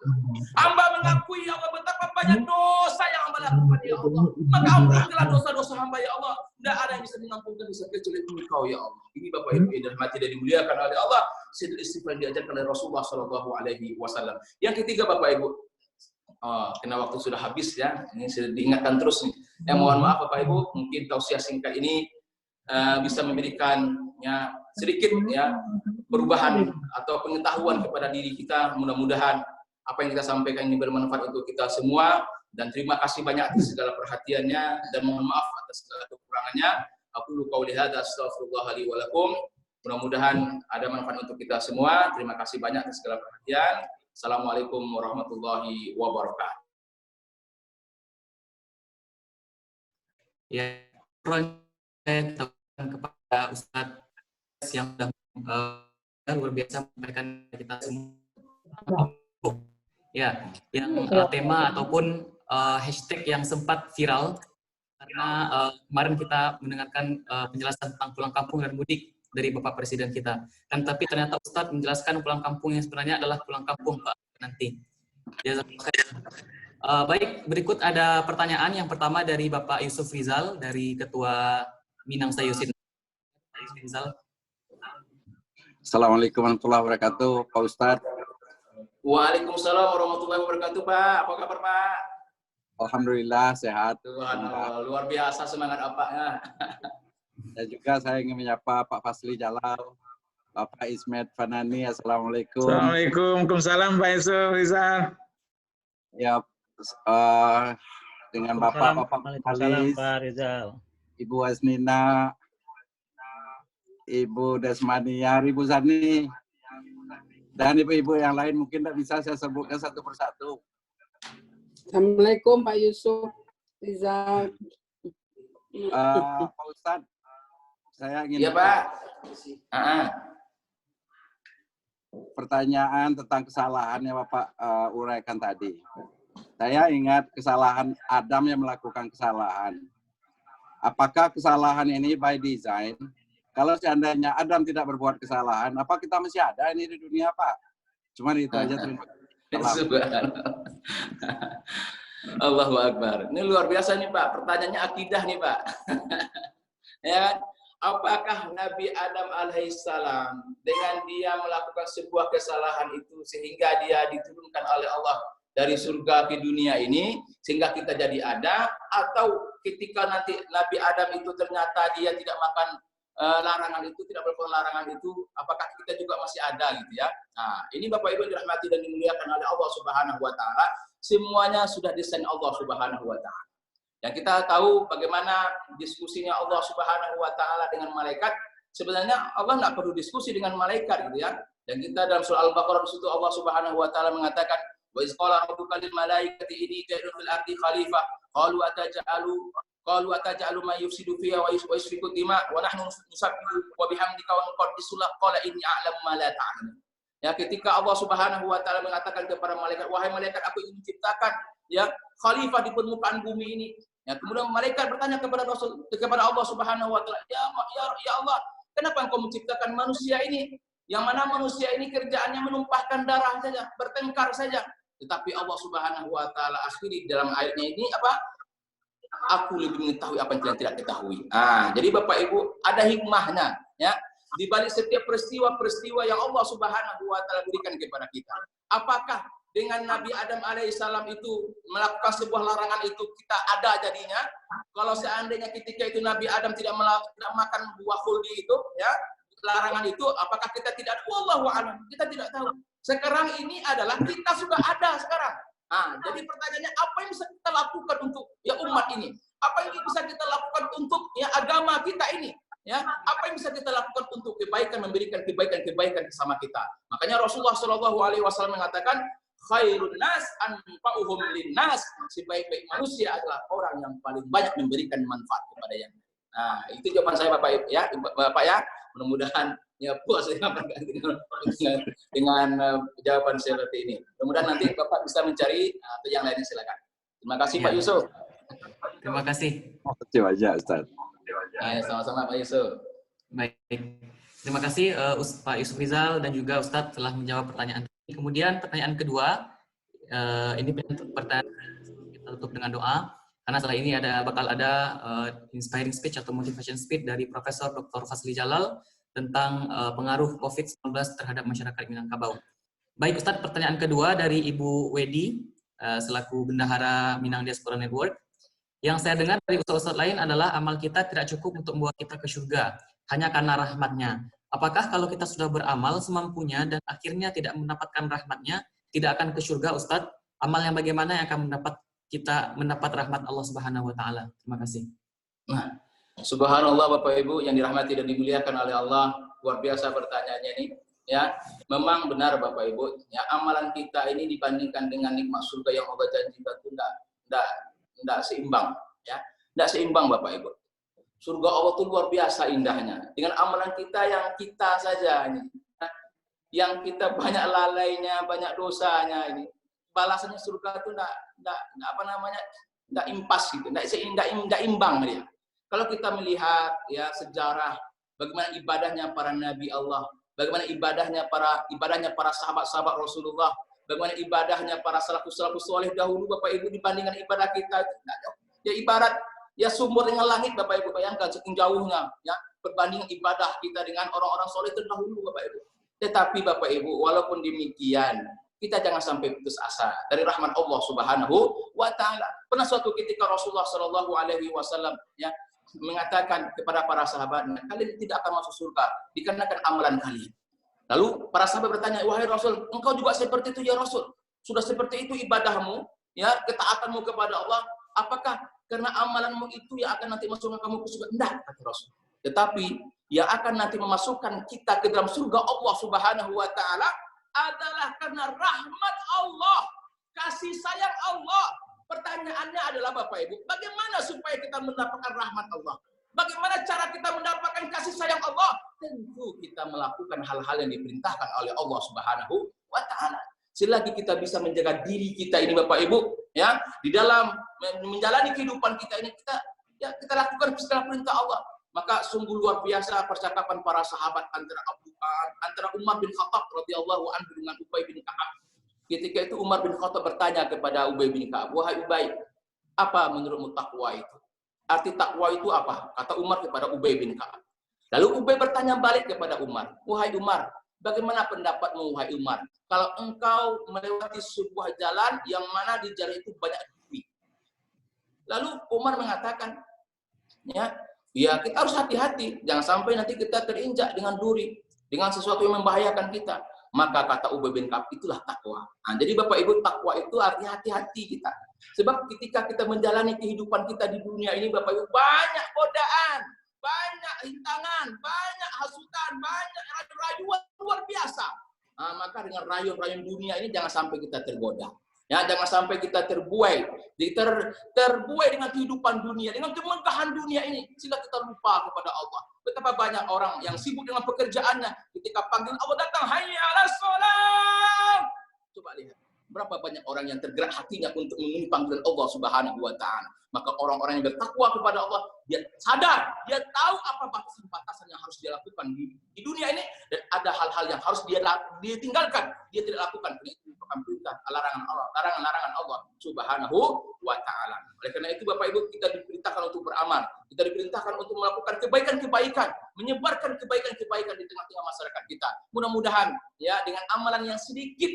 Hamba mengakui ya Allah betapa banyak dosa yang hamba lakukan ya Allah. Maka ampunilah dosa-dosa hamba ya Allah. Tidak ada yang bisa mengampunkan dosa kecuali Engkau ya Allah. Ini Bapak Ibu yang dirahmati dan dimuliakan oleh Allah. Sidul istighfar yang diajarkan oleh Rasulullah Shallallahu Alaihi Wasallam. Yang ketiga Bapak Ibu, karena waktu sudah habis ya, ini sudah diingatkan terus nih. Mohon maaf Bapak Ibu, mungkin tausiah singkat ini bisa memberikan ya sedikit ya perubahan atau pengetahuan kepada diri kita. Mudah-mudahan apa yang kita sampaikan ini bermanfaat untuk kita semua, dan terima kasih banyak atas segala perhatiannya, dan mohon maaf atas segala kekurangannya. Aku qauli hadza astaghfirullah li wa lakum. Mudah-mudahan ada manfaat untuk kita semua. Terima kasih banyak atas segala perhatian. Assalamualaikum warahmatullahi wabarakatuh. Ya, kepada Ustadz yang sudah luar biasa memberikan kita semua. Ya, yang tema ataupun hashtag yang sempat viral karena kemarin kita mendengarkan penjelasan tentang pulang kampung dan mudik dari Bapak Presiden kita. Dan tapi ternyata Ustadz menjelaskan pulang kampung yang sebenarnya adalah pulang kampung Pak nanti. Ya, baik, berikut ada pertanyaan. Yang pertama dari Bapak Yusuf Rizal dari Ketua Minang Sayusin. Rizal. Assalamualaikum warahmatullahi wabarakatuh, Pak Ustadz. Waalaikumsalam warahmatullahi wabarakatuh, Pak. Apa kabar, Pak? Alhamdulillah sehat. Tuhan, luar biasa semangat Apaknya. Dan juga saya ingin menyapa Pak Fasli Jalal, Bapak Ismet Fanani. Assalamualaikum. Assalamualaikum. Waalaikumsalam Pak Yusuf Rizal. Ya, dengan Bapak Halis, Pak Rizal, Ibu Asnina, Ibu Desmania, Ibu Sani, dan ibu-ibu yang lain mungkin tidak bisa saya sebutkan satu persatu. Assalamualaikum Pak Yusuf Rizal. Pak Ustadz, saya ingin Pak. Pertanyaan tentang kesalahan yang Bapak uraikan tadi. Saya ingat kesalahan Adam yang melakukan kesalahan. Apakah kesalahan ini by design? Kalau seandainya Adam tidak berbuat kesalahan, apa kita masih ada ini di dunia, Pak? Cuma itu aja. Allahu Akbar. Ini luar biasa nih Pak. Pertanyaannya akidah nih Pak. Ya, apakah Nabi Adam alaihissalam dengan dia melakukan sebuah kesalahan itu sehingga dia diturunkan oleh Allah dari surga ke dunia ini sehingga kita jadi ada, atau ketika nanti Nabi Adam itu ternyata dia tidak makan larangan itu, tidak berbuat larangan itu, apakah kita juga masih ada gitu ya? Nah, ini Bapak Ibu yang dirahmati dan dimuliakan oleh Allah Subhanahu wa taala, semuanya sudah desain Allah Subhanahu wa taala. Dan kita tahu bagaimana diskusinya Allah Subhanahu wa taala dengan malaikat. Sebenarnya Allah nggak perlu diskusi dengan malaikat gitu ya. Dan kita dalam surah Al-Baqarah di situ Allah Subhanahu wa taala mengatakan, wa iz qala rabbuka lil malaikati inni ja'ilun fil ardi khalifah qalu ataj'alu ma yufsidu fiha wa yusfiku dima wa nahnu nusabbihu wa bihamdika wa nuqaddisu lak qala inni a'lamu ma la ta'lamun. Ya, ketika Allah Subhanahu wa taala mengatakan kepada malaikat, wahai malaikat, aku ingin menciptakan ya khalifah di permukaan bumi ini. Ya, kemudian malaikat bertanya kepada Allah Subhanahu wa taala, ya Allah, kenapa engkau menciptakan manusia ini? Yang mana manusia ini kerjaannya menumpahkan darah saja, bertengkar saja. Tetapi Allah Subhanahu wa taala akhiri dalam ayatnya ini apa? Aku lebih mengetahui apa yang kalian tidak ketahui. Jadi Bapak Ibu, ada hikmahnya, ya. Di balik setiap peristiwa-peristiwa yang Allah Subhanahu wa taala berikan kepada kita. Apakah dengan Nabi Adam alaihissalam itu melakukan sebuah larangan itu kita ada jadinya? Kalau seandainya ketika itu Nabi Adam tidak makan buah khuldi itu, ya, larangan itu, apakah kita tidak? Wallahu a'lam, kita tidak tahu. Sekarang ini adalah kita sudah ada sekarang. Jadi pertanyaannya, apa yang bisa kita lakukan untuk ya umat ini? Apa yang bisa kita lakukan untuk ya agama kita ini? Ya, apa yang bisa kita lakukan untuk kebaikan, memberikan kebaikan bersama kita? Makanya Rasulullah Shallallahu Alaihi Wasallam mengatakan, khairun nas anfa'uhum linnas. Sebaik-baik manusia adalah orang yang paling banyak memberikan manfaat kepada yang lain. Itu jawaban saya Bapak ya, Bapak ya. Mudah-mudahan ya puas dengan jawaban seperti ini. Mudah-mudahan nanti Bapak bisa mencari atau yang lainnya, silakan. Terima kasih Pak Yusuf. Terima kasih. Terima kasih Ustaz. Sama-sama Pak Yusuf. Baik. Terima kasih Pak Yusuf Rizal dan juga Ustadz telah menjawab pertanyaan. Kemudian pertanyaan kedua, ini pertanyaan kita tutup dengan doa. Karena setelah ini bakal ada inspiring speech atau motivation speech dari Profesor Dr. Fazli Jalal tentang pengaruh COVID-19 terhadap masyarakat Minangkabau. Baik Ustadz, pertanyaan kedua dari Ibu Wedi selaku Bendahara Minang Diaspora Network. Yang saya dengar dari ustaz-ustaz lain adalah amal kita tidak cukup untuk membawa kita ke surga, hanya karena rahmatnya. Apakah kalau kita sudah beramal semampunya dan akhirnya tidak mendapatkan rahmatnya, tidak akan ke surga Ustadz? Amal yang bagaimana yang akan mendapat rahmat Allah Subhanahu wa taala? Terima kasih. Subhanallah Bapak Ibu yang dirahmati dan dimuliakan oleh Allah, luar biasa pertanyaannya ini. Ya, memang benar Bapak Ibu, ya amalan kita ini dibandingkan dengan nikmat surga yang Allah janjikan itu tidak seimbang, ya, tidak seimbang Bapak Ibu. Surga Allah itu luar biasa indahnya. Dengan amalan kita yang kita saja ini, yang kita banyak lalainya, banyak dosanya ini, balasannya surga itu tidak impas gitu, tidak imbang dia. Kalau kita melihat ya sejarah bagaimana ibadahnya para nabi Allah, bagaimana ibadahnya para sahabat-sahabat Rasulullah, bagaimana ibadahnya para salafus soleh dahulu Bapak Ibu dibandingkan ibadah kita, ya ibarat ya sumber dengan langit Bapak Ibu, bayangkan saking jauhnya ya perbandingan ibadah kita dengan orang-orang soleh terdahulu Bapak Ibu. Tetapi Bapak Ibu, walaupun demikian kita jangan sampai putus asa dari rahmat Allah Subhanahu wa taala. Pernah suatu ketika Rasulullah Shallallahu Alaihi Wasallam ya mengatakan kepada para sahabatnya, kalian tidak akan masuk surga dikarenakan amalan kalian. Lalu para sahabat bertanya, wahai Rasul, engkau juga seperti itu ya Rasul? Sudah seperti itu ibadahmu, ya ketaatanmu kepada Allah, apakah karena amalanmu itu yang akan nanti masukkan kamu ke surga? Tidak, kata Rasul. Tetapi yang akan nanti memasukkan kita ke dalam surga Allah Subhanahu wa taala adalah karena rahmat Allah, kasih sayang Allah. Pertanyaannya adalah Bapak Ibu, bagaimana supaya kita mendapatkan rahmat Allah? Bagaimana cara kita mendapatkan kasih sayang Allah? Tentu kita melakukan hal-hal yang diperintahkan oleh Allah Subhanahu wa taala. Selagi kita bisa menjaga diri kita ini Bapak Ibu, ya, di dalam menjalani kehidupan kita ini kita lakukan segala perintah Allah. Maka sungguh luar biasa percakapan para sahabat antara Umar bin Khattab radhiyallahu anhu dengan Ubay bin Ka'ab. Ketika itu Umar bin Khattab bertanya kepada Ubay bin Ka'ab, "Wahai Ubay, apa menurutmu takwa itu? Arti takwa itu apa?" Kata Umar kepada Ubay bin Ka'ab. Lalu Ubay bertanya balik kepada Umar, "Wahai Umar, bagaimana pendapatmu wahai Umar? Kalau engkau melewati sebuah jalan yang mana di jalan itu banyak duri." Lalu Umar mengatakan, ya kita harus hati-hati, jangan sampai nanti kita terinjak dengan duri, dengan sesuatu yang membahayakan kita. Maka kata Ubay bin Ka'ab, itulah takwa. Jadi Bapak Ibu, takwa itu artinya hati-hati kita. Sebab ketika kita menjalani kehidupan kita di dunia ini Bapak Ibu, banyak godaan, banyak rintangan, banyak hasutan, banyak rayuan luar biasa. Maka dengan rayuan-rayuan dunia ini jangan sampai kita tergoda. Ya, jangan sampai kita terbuai dengan kehidupan dunia, dengan kemegahan dunia ini, sehingga kita lupa kepada Allah. Betapa banyak orang yang sibuk dengan pekerjaannya, ketika panggil Allah datang, hayya 'alas shalah. Coba lihat, berapa Berapa banyak orang yang tergerak hatinya untuk memenuhi panggilan Allah Subhanahu wa taala. Maka orang-orang yang bertakwa kepada Allah, dia sadar, dia tahu apa batasan-batasan yang harus dia lakukan di dunia ini, dan ada hal-hal yang harus dia tinggalkan, dia tidak lakukan. Ini merupakan perintah larangan Allah Subhanahu wa taala. Oleh karena itu Bapak Ibu, kita diperintahkan untuk beramal, kita diperintahkan untuk melakukan kebaikan-kebaikan, menyebarkan kebaikan-kebaikan di tengah-tengah masyarakat kita. Mudah-mudahan ya dengan amalan yang sedikit,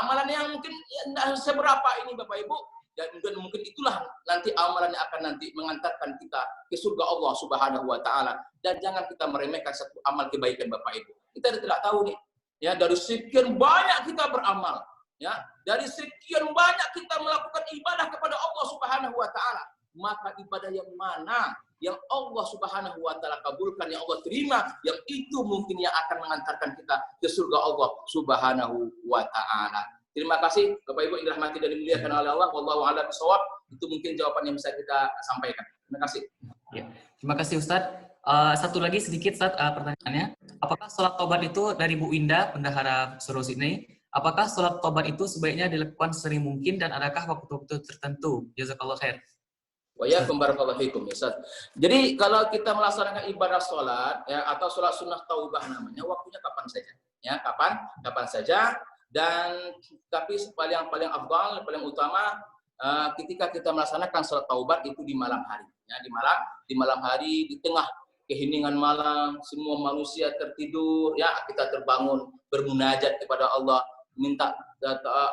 amalan yang mungkin ya, tidak seberapa ini Bapak Ibu, dan mungkin itulah nanti amalan yang akan nanti mengantarkan kita ke surga Allah Subhanahu wa taala. Dan jangan kita meremehkan satu amal kebaikan Bapak Ibu. Kita tidak tahu nih, ya dari sekian banyak kita beramal, ya dari sekian banyak kita melakukan ibadah kepada Allah Subhanahu wa taala, maka ibadah yang mana yang Allah Subhanahu wa taala kabulkan, yang Allah terima, yang itu mungkin yang akan mengantarkan kita ke surga Allah Subhanahu wa taala. Terima kasih Bapak Ibu yang dirahmati dan dimuliakan oleh Allah. Wallahu a'lam bishawab. Itu mungkin jawaban yang bisa kita sampaikan. Terima kasih. Ya. Terima kasih Ustadz. Satu lagi sedikit Ustadz, pertanyaannya. Apakah sholat taubat itu dari Bu Indah, Bendahara Suro Sydney? Apakah sholat taubat itu sebaiknya dilakukan sering mungkin dan adakah waktu-waktu tertentu? Jazakallah khair. Wa yakum barakallahu fikum Ustaz. Jadi kalau kita melaksanakan ibadah sholat ya, atau sholat sunnah taubah namanya, waktunya kapan saja. Ya, kapan saja. Dan tapi paling afdal, paling utama ketika kita melaksanakan sholat taubat itu di malam hari. Ya, di malam hari, di tengah keheningan malam, semua manusia tertidur, ya kita terbangun bermunajat kepada Allah, minta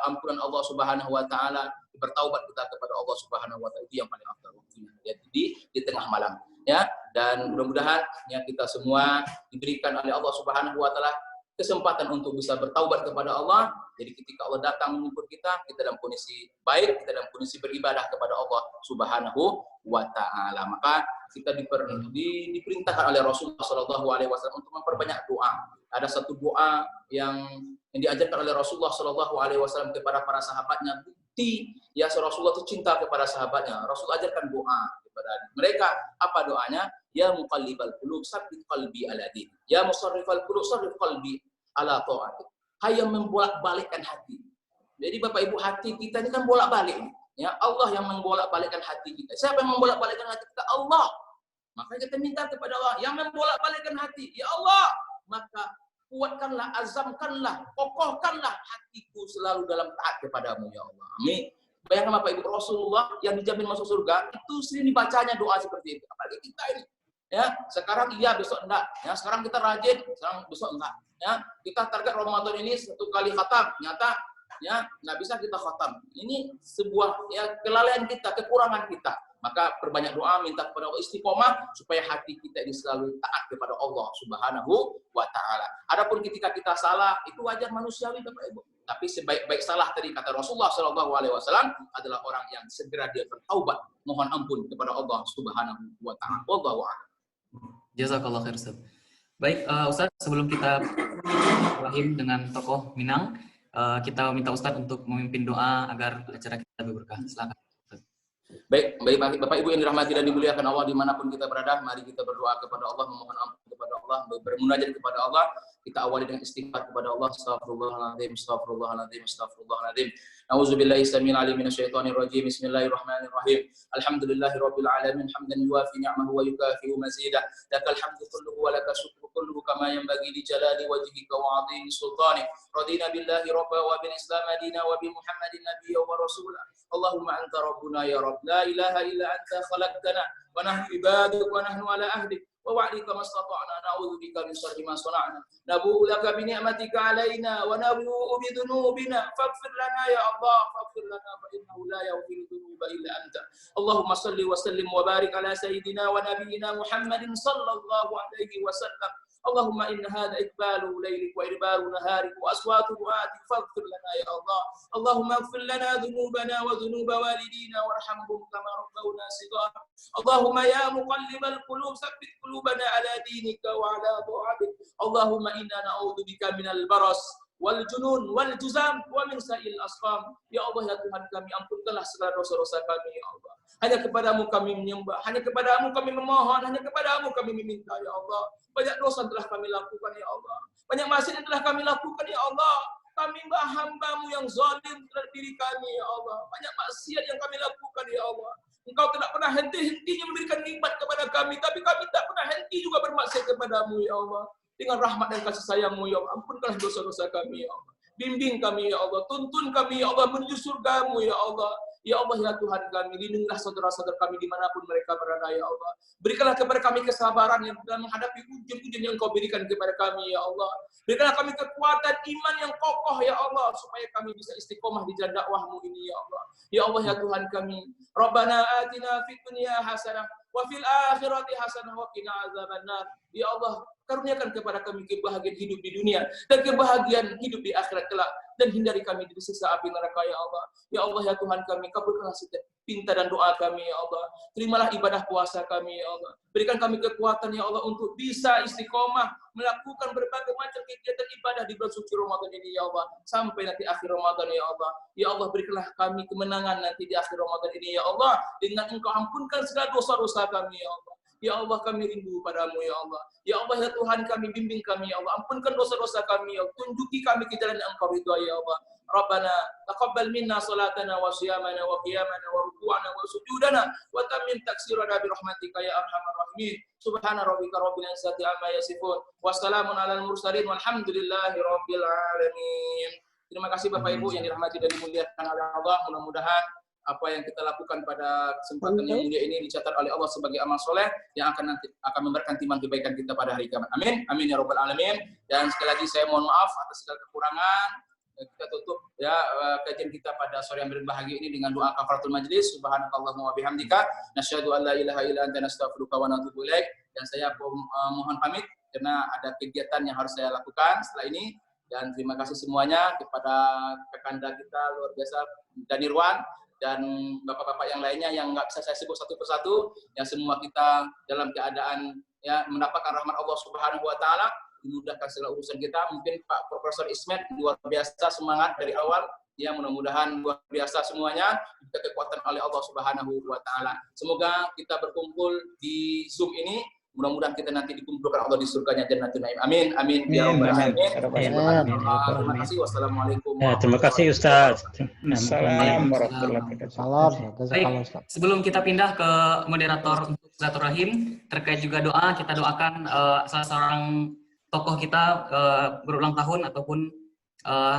ampunan Allah Subhanahu wa taala, bertaubat kita kepada Allah Subhanahu wa taala, itu yang paling afdal waktunya. Ya, di tengah malam, ya. Dan mudah-mudahan ya kita semua diberikan oleh Allah Subhanahu wa taala kesempatan untuk bisa bertaubat kepada Allah. Jadi ketika Allah datang menjemput kita dalam kondisi baik, kita dalam kondisi beribadah kepada Allah Subhanahu wa taala. Maka kita diperintahkan oleh Rasulullah SAW untuk memperbanyak doa. Ada satu doa yang diajarkan oleh Rasulullah SAW kepada para sahabatnya. Bukti ya Rasulullah itu cinta kepada sahabatnya. Rasul ajarkan doa kepada mereka. Apa doanya? Ya muqallibal qulub, tsabbit qalbi ala din. Ya musarrifal qulub, sarrif qalbi ala ta'atik. Hai yang membolak-balikkan hati. Jadi Bapak Ibu, hati kita ini kan bolak-balik. Ya, Allah yang membolak-balikkan hati kita. Siapa yang membolak-balikkan hati kita? Allah. Maka kita minta kepada Allah yang membolak-balikkan hati. Ya Allah, maka kuatkanlah, azamkanlah, kokohkanlah hatiku selalu dalam taat kepadamu ya Allah. Amin. Bayangkan Bapak Ibu, Rasulullah yang dijamin masuk surga itu sering dibacanya doa seperti itu. Apalagi kita ini. Ya, sekarang iya, besok enggak. Ya, sekarang kita rajin, sekarang besok enggak. Ya, kita target Ramadan ini 1 kali khatam. Nyata ya nggak bisa kita khatam. Ini sebuah ya kelalaian kita, kekurangan kita. Maka perbanyak doa, minta kepada Allah istiqomah supaya hati kita ini selalu taat kepada Allah Subhanahu wa taala. Adapun ketika kita salah, itu wajar manusiawi Bapak Ibu. Tapi sebaik-baik salah tadi kata Rasulullah SAW adalah orang yang segera dia bertaubat, mohon ampun kepada Allah Subhanahu wa taala. Wallahu a'lam. Jazakallah khair Ustaz. Baik, Ustaz, sebelum kita rahim dengan tokoh Minang, kita minta Ustaz untuk memimpin doa agar acara kita lebih berkah. Silakan. Baik Bapak Ibu yang dirahmati dan dimuliakan Allah dimanapun kita berada, mari kita berdoa kepada Allah, memohon ampun kepada Allah, bermunajat kepada Allah. Kita awali dengan istighfar kepada Allah. Astaghfirullahaladzim, astaghfirullahaladzim, astaghfirullahaladzim. A'udzubillahi samil alim minasyaitonir rajim. Bismillahirrahmanirrahim. Alhamdulillahirabbil alamin, hamdan yuwafi ni'amahu wa yukafi'u mazidah. Lakal hamdu kulluhu wa lakal syukru kulluhu kama yanbaghi li jalali wajhika wa 'azimi sultanik. Radina billahi rabba wa bil islam madina wa bi Muhammadin nabiyya wa rasula. Allahumma anta rabbuna ya rabb, la ilaha illa anta khalaqtana wa nahnu ibaduk wa nahnu ala ahdik wa wa'dika mastata'na na'udzu bika min syarri ma sana'na nabu'u laka bi ni'matika 'alaina wa nabu'u bi dhunubina faghfir lana ya Allah, faghfir lana fa innahu la yaghfiru dhunuba illa anta. Allahumma shalli wa sallim wa barik ala sayyidina wa nabiyyina Muhammadin sallallahu alaihi wasallam. Allahumma inna hadha iqbalu laylik wa idbaru naharik wa aswatu du'atik faghfir lana ya Allah. Allahumma ighfir lana dhunubana wa dhunuba walidina warhamhum kama rabbawna shighara. Allahumma ya muqallibal qulub tsabbit qulubana ala dinika wa ala ta'atik. Allahumma inna na'udzubika minal baras wal junun wal juzam wa min sa'il asqam. Ya Allah ya Tuhan kami, ampunkanlah segala dosa-dosa kami ya Allah. Hanya kepadamu kami menyembah, hanya kepadamu kami memohon, hanya kepadamu kami meminta ya Allah. Banyak dosa telah kami lakukan ya Allah, banyak maksiat telah kami lakukan ya Allah. kami hamba-Mu yang zalim terhadap diri kami, ya Allah. Banyak maksiat yang kami lakukan, ya Allah. Engkau tidak pernah henti-hentinya memberikan nikmat kepada kami, tapi kami tak pernah henti juga bermaksiat kepada-Mu, ya Allah. Dengan rahmat dan kasih sayang-Mu, ya Allah, ampunkanlah dosa-dosa kami, ya Allah. Bimbing kami, ya Allah. Tuntun kami, ya Allah, menuju surga-Mu, ya Allah. Ya Allah, ya Tuhan kami, lindungilah saudara-saudara kami dimanapun mereka berada, ya Allah. Berikanlah kepada kami kesabaran yang dalam menghadapi ujian-ujian yang Kau berikan kepada kami, ya Allah. Berikanlah kami kekuatan iman yang kokoh, ya Allah, supaya kami bisa istiqomah di jalan dakwah-Mu ini, ya Allah. Ya Allah, ya Tuhan kami. Rabbana atina fid dunya hasanah wa fil akhirati hasanah wa qina azabannar. Ya Allah, karuniakan kepada kami kebahagiaan hidup di dunia dan kebahagiaan hidup di akhirat kelak, dan hindari kami dari siksa api neraka, ya Allah. Ya Allah, ya Tuhan kami, kabulkanlah setiap pinta dan doa kami, ya Allah. Terimalah ibadah puasa kami, ya Allah. Berikan kami kekuatan, ya Allah, untuk bisa istiqomah melakukan berbagai macam kegiatan ibadah di bulan suci Ramadan ini, ya Allah, sampai nanti akhir Ramadan, ya Allah. Ya Allah, berikanlah kami kemenangan nanti di akhir Ramadan ini, ya Allah, dengan Engkau ampunkan segala dosa-dosa kami, ya Allah. Ya Allah, kami rindu padamu, ya Allah. Ya Allah, ya Tuhan kami, bimbing kami, ya Allah. Ampunkan dosa-dosa kami, ya Allah. Tunjuki kami ke jalan yang Engkau ridhai, ya Allah. Rabbana taqabbal minna salatana wa siyamana wa qiyamana wa ruku'ana wa sujudana wa tammim taksirana bi rahmatika ya arhamar rahimin. Subhana rabbika rabbil izzati amma yasifun. Wassalamun alal mursalin walhamdulillahi rabbil alamin. Terima kasih Bapak Ibu yang dirahmati dan dimuliakan oleh Allah. Mudah-mudahan apa yang kita lakukan pada kesempatan yang mulia ini dicatat oleh Allah sebagai amal soleh yang akan nanti akan memberikan timbangan kebaikan kita pada hari kiamat. Amin. Amin ya rabbal alamin. Dan sekali lagi saya mohon maaf atas segala kekurangan. Kita tutup ya kajian kita pada sore yang berbahagia ini dengan doa kafaratul majlis. Subhanakallahumma wa bihamdika nasyhadu an la ilaha illa anta nastaghfiruka wa natubu ilaik. Dan saya mohon pamit karena ada kegiatan yang harus saya lakukan setelah ini. Dan terima kasih semuanya kepada Kakanda kita luar biasa Danirwan dan bapak-bapak yang lainnya yang nggak bisa saya sebut satu persatu, yang semua kita dalam keadaan ya mendapatkan rahmat Allah Subhanahu wa taala, dimudahkan segala urusan kita. Mungkin Pak Profesor Ismet luar biasa semangat dari awal, ya mudah-mudahan luar biasa semuanya, kita kekuatan oleh Allah Subhanahu wa taala. Semoga kita berkumpul di Zoom ini, mudah-mudahan kita nanti dikumpulkan Allah di surganya Jannatul Naim. Amin. Amin. Ya rabbal alamin. Terima kasih. Wassalamualaikum. Terima kasih Ustaz. Assalamualaikum warahmatullahi wabarakatuh. Baik, sebelum kita pindah ke moderator untuk silaturahim terkait juga doa, kita doakan salah seorang tokoh kita berulang tahun ataupun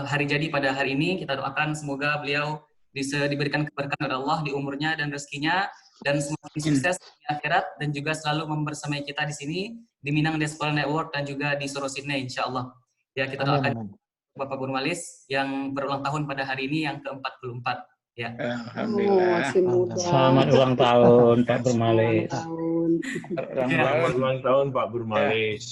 hari jadi pada hari ini. Kita doakan semoga beliau bisa diberikan keberkahan oleh Allah di umurnya dan rezekinya, dan semakin sukses di akhirat, dan juga selalu membersamai kita di sini di Minang Diaspora Network dan juga di Soro Sydney insyaallah. Ya, kita doakan Bapak Burmalis yang berulang tahun pada hari ini yang ke-44 ya. Alhamdulillah. Masih muda. Selamat ulang tahun Pak Burmalis. Selamat ulang tahun Pak Burmalis.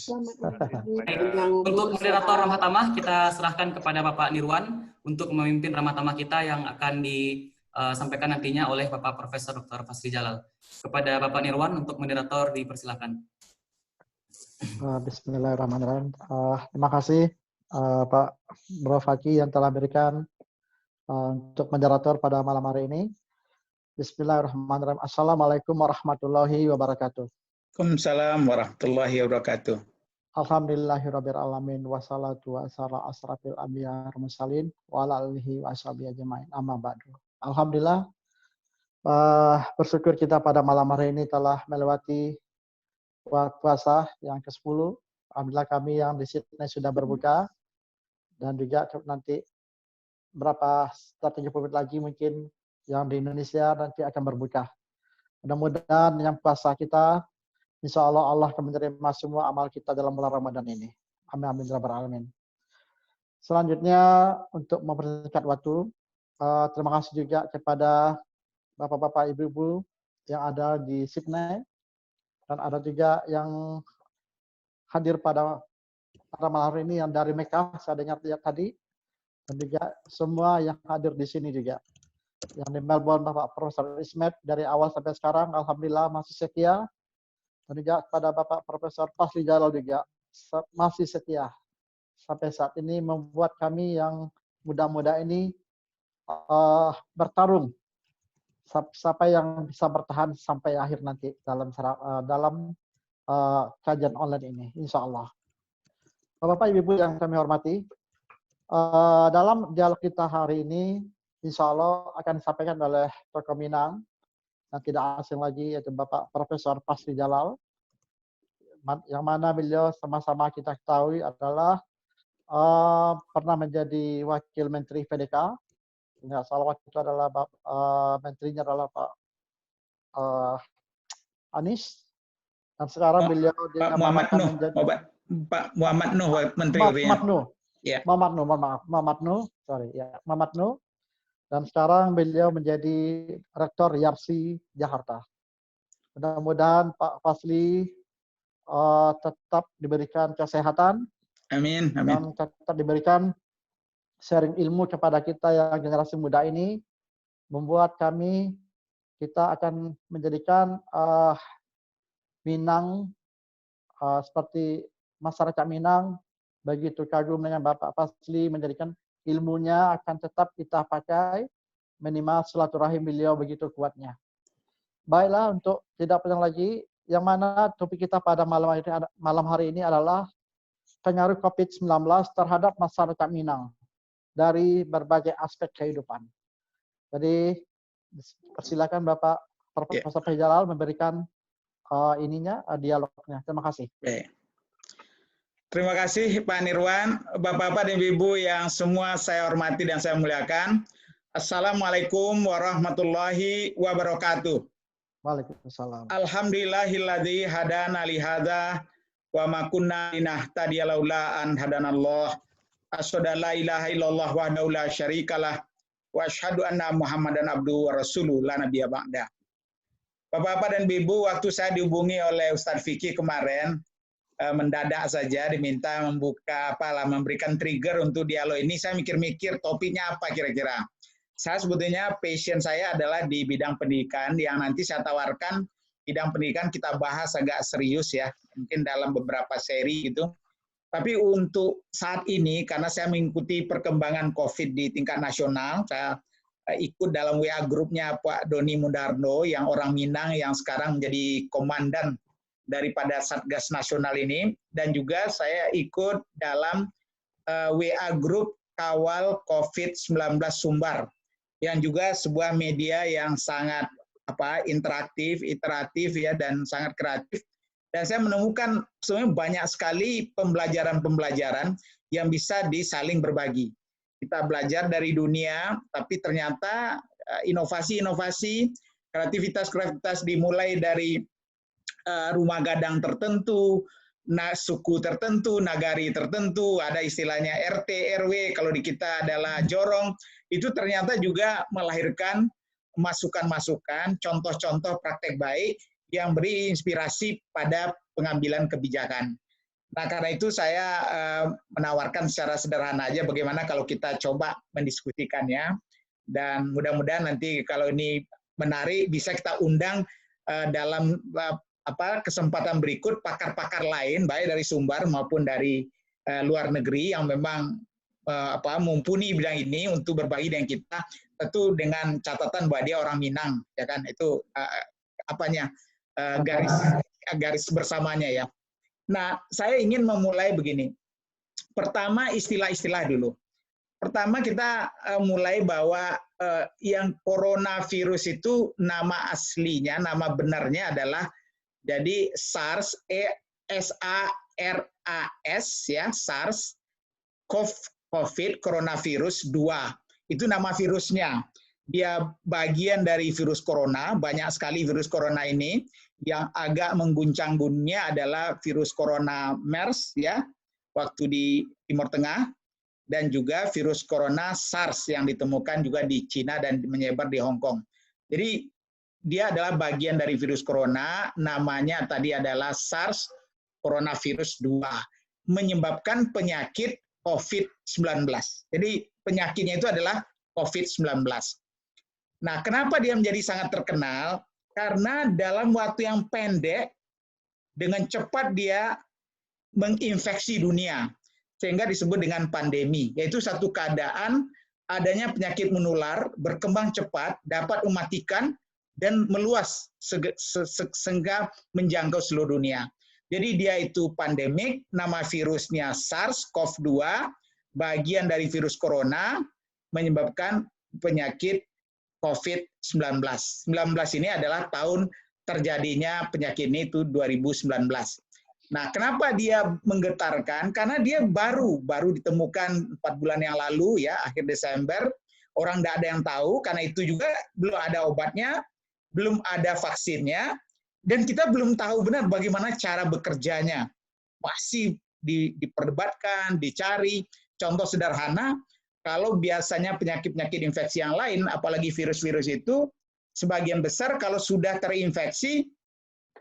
Untuk moderator Ramah Tamah kita serahkan kepada Bapak Nirwan untuk memimpin Ramah Tamah kita yang akan disampaikan nantinya oleh Bapak Profesor Dr. Fasri Jalal. Kepada Bapak Nirwan untuk moderator dipersilakan. Bismillahirrahmanirrahim. Terima kasih Pak Bro Faki yang telah berikan untuk moderator pada malam hari ini. Bismillahirrahmanirrahim. Assalamualaikum warahmatullahi wabarakatuh. Waalaikumsalam warahmatullahi wabarakatuh. Alhamdulillahirabbil alamin wassalatu wassalamu asrafil anbiya wal mursalin wa ala alihi washabihi ajmain. Amma ba'du. Alhamdulillah, bersyukur kita pada malam hari ini telah melewati puasa yang ke-10. Alhamdulillah kami yang di Sydney sudah berbuka, dan juga nanti berapa setelah 30 menit lagi mungkin yang di Indonesia nanti akan berbuka. Mudah-mudahan yang puasa kita, insya Allah Allah akan menerima semua amal kita dalam bulan Ramadan ini. Amin amin ya rabbal alamin. Selanjutnya untuk mempersingkat waktu, terima kasih juga kepada bapak-bapak ibu-ibu yang ada di Sydney, dan ada juga yang hadir pada malam hari ini yang dari Mekah, saya dengar tadi, dan juga semua yang hadir di sini juga. Yang di Melbourne Bapak Profesor Ismet dari awal sampai sekarang alhamdulillah masih setia, dan juga pada Bapak Profesor Fasri Jalal juga masih setia sampai saat ini, membuat kami yang muda-muda ini bertarung siapa yang bisa bertahan sampai akhir nanti dalam kajian online ini insya Allah. Bapak Ibu yang kami hormati, Dalam dialog kita hari ini, insya Allah akan disampaikan oleh tokoh Minang yang tidak asing lagi, yaitu Bapak Profesor Pasri Jalal, yang mana beliau sama-sama kita ketahui adalah pernah menjadi Wakil Menteri PDK. Nggak salah waktu itu adalah menterinya adalah Pak Anies. Dan sekarang beliau Pak Muhammad dinamakan Nuh, menjadi Pak Muhammad Nuh Menteri. Muhammad Nuh. Ya. Muhammad Nuh, mohon maaf. Muhammad Nuh, sorry ya, Muhammad Nuh. Dan sekarang beliau menjadi Rektor YARSI Jakarta. Mudah-mudahan Pak Fasli tetap diberikan kesehatan. Amin, amin. Dan tetap diberikan sharing ilmu kepada kita yang generasi muda ini, membuat kita akan menjadikan Minang seperti masyarakat Minang begitu kagum dengan Bapak Fasli, menjadikan ilmunya akan tetap kita pakai, minimal silaturahim beliau begitu kuatnya. Baiklah, untuk tidak panjang lagi, yang mana topik kita pada malam hari ini adalah pengaruh COVID-19 terhadap masyarakat Minang dari berbagai aspek kehidupan. Jadi persilakan Bapak Profesor Pasri Jalal memberikan dialognya. Terima kasih. Baik. Terima kasih Pak Nirwan, Bapak-Bapak dan Ibu yang semua saya hormati dan saya muliakan. Assalamualaikum warahmatullahi wabarakatuh. Waalaikumsalam. Alhamdulillahilladzi hadana li hadza wa ma kunna linahtadiya laula an hadanallah. Asyhadu an la ilaha illallah wahdahu la syarikalah wa asyhadu anna Muhammadan abduhu wa rasuluh la nabiyya ba'da. Bapak-bapak dan Ibu, waktu saya dihubungi oleh Ustadz Vicky kemarin, mendadak saja diminta memberikan trigger untuk dialog ini, saya mikir-mikir topiknya apa kira-kira. Saya sebetulnya passion saya adalah di bidang pendidikan, yang nanti saya tawarkan bidang pendidikan kita bahas agak serius ya, mungkin dalam beberapa seri gitu. Tapi untuk saat ini, karena saya mengikuti perkembangan COVID di tingkat nasional, saya ikut dalam WA grupnya Pak Doni Mundarno, yang orang Minang yang sekarang menjadi komandan daripada Satgas Nasional ini, dan juga saya ikut dalam WA grup Kawal COVID-19 Sumbar, yang juga sebuah media yang sangat interaktif, iteratif ya, dan sangat kreatif. Dan saya menemukan sebenarnya banyak sekali pembelajaran-pembelajaran yang bisa disaling berbagi. Kita belajar dari dunia, tapi ternyata inovasi-inovasi, kreativitas-kreativitas dimulai dari rumah gadang tertentu, suku tertentu, nagari tertentu, ada istilahnya RT, RW, kalau di kita adalah jorong, itu ternyata juga melahirkan masukan-masukan, contoh-contoh praktek baik yang beri inspirasi pada pengambilan kebijakan. Nah, karena itu saya menawarkan secara sederhana aja bagaimana kalau kita coba mendiskusikannya, dan mudah-mudahan nanti kalau ini menarik bisa kita undang dalam kesempatan berikut pakar-pakar lain, baik dari Sumbar maupun dari luar negeri yang memang mumpuni bidang ini untuk berbagi dengan kita, tentu dengan catatan bahwa dia orang Minang, ya kan, itu garis bersamanya ya. Nah, saya ingin memulai begini. Pertama, istilah-istilah dulu. Pertama kita mulai bahwa yang coronavirus itu nama aslinya, nama benarnya adalah jadi SARS, SARS ya, SARS COVID coronavirus 2. Itu nama virusnya. Dia bagian dari virus corona, banyak sekali virus corona ini. Yang agak mengguncang dunia adalah virus corona MERS ya, waktu di Timur Tengah, dan juga virus corona SARS yang ditemukan juga di Cina dan menyebar di Hong Kong. Jadi dia adalah bagian dari virus corona, namanya tadi adalah SARS coronavirus 2, menyebabkan penyakit COVID-19. Jadi penyakitnya itu adalah COVID-19. Nah, kenapa dia menjadi sangat terkenal? Karena dalam waktu yang pendek, dengan cepat dia menginfeksi dunia, sehingga disebut dengan pandemi, yaitu satu keadaan adanya penyakit menular, berkembang cepat, dapat mematikan, dan meluas sehingga menjangkau seluruh dunia. Jadi dia itu pandemik, nama virusnya SARS-CoV-2, bagian dari virus corona menyebabkan penyakit COVID-19. 19 ini adalah tahun terjadinya penyakit ini itu 2019. Nah, kenapa dia menggetarkan? Karena dia baru ditemukan 4 bulan yang lalu ya, akhir Desember. Orang tidak ada yang tahu, karena itu juga belum ada obatnya, belum ada vaksinnya, dan kita belum tahu benar bagaimana cara bekerjanya. Masih diperdebatkan, dicari. Contoh sederhana, kalau biasanya penyakit-penyakit infeksi yang lain, apalagi virus-virus itu, sebagian besar kalau sudah terinfeksi,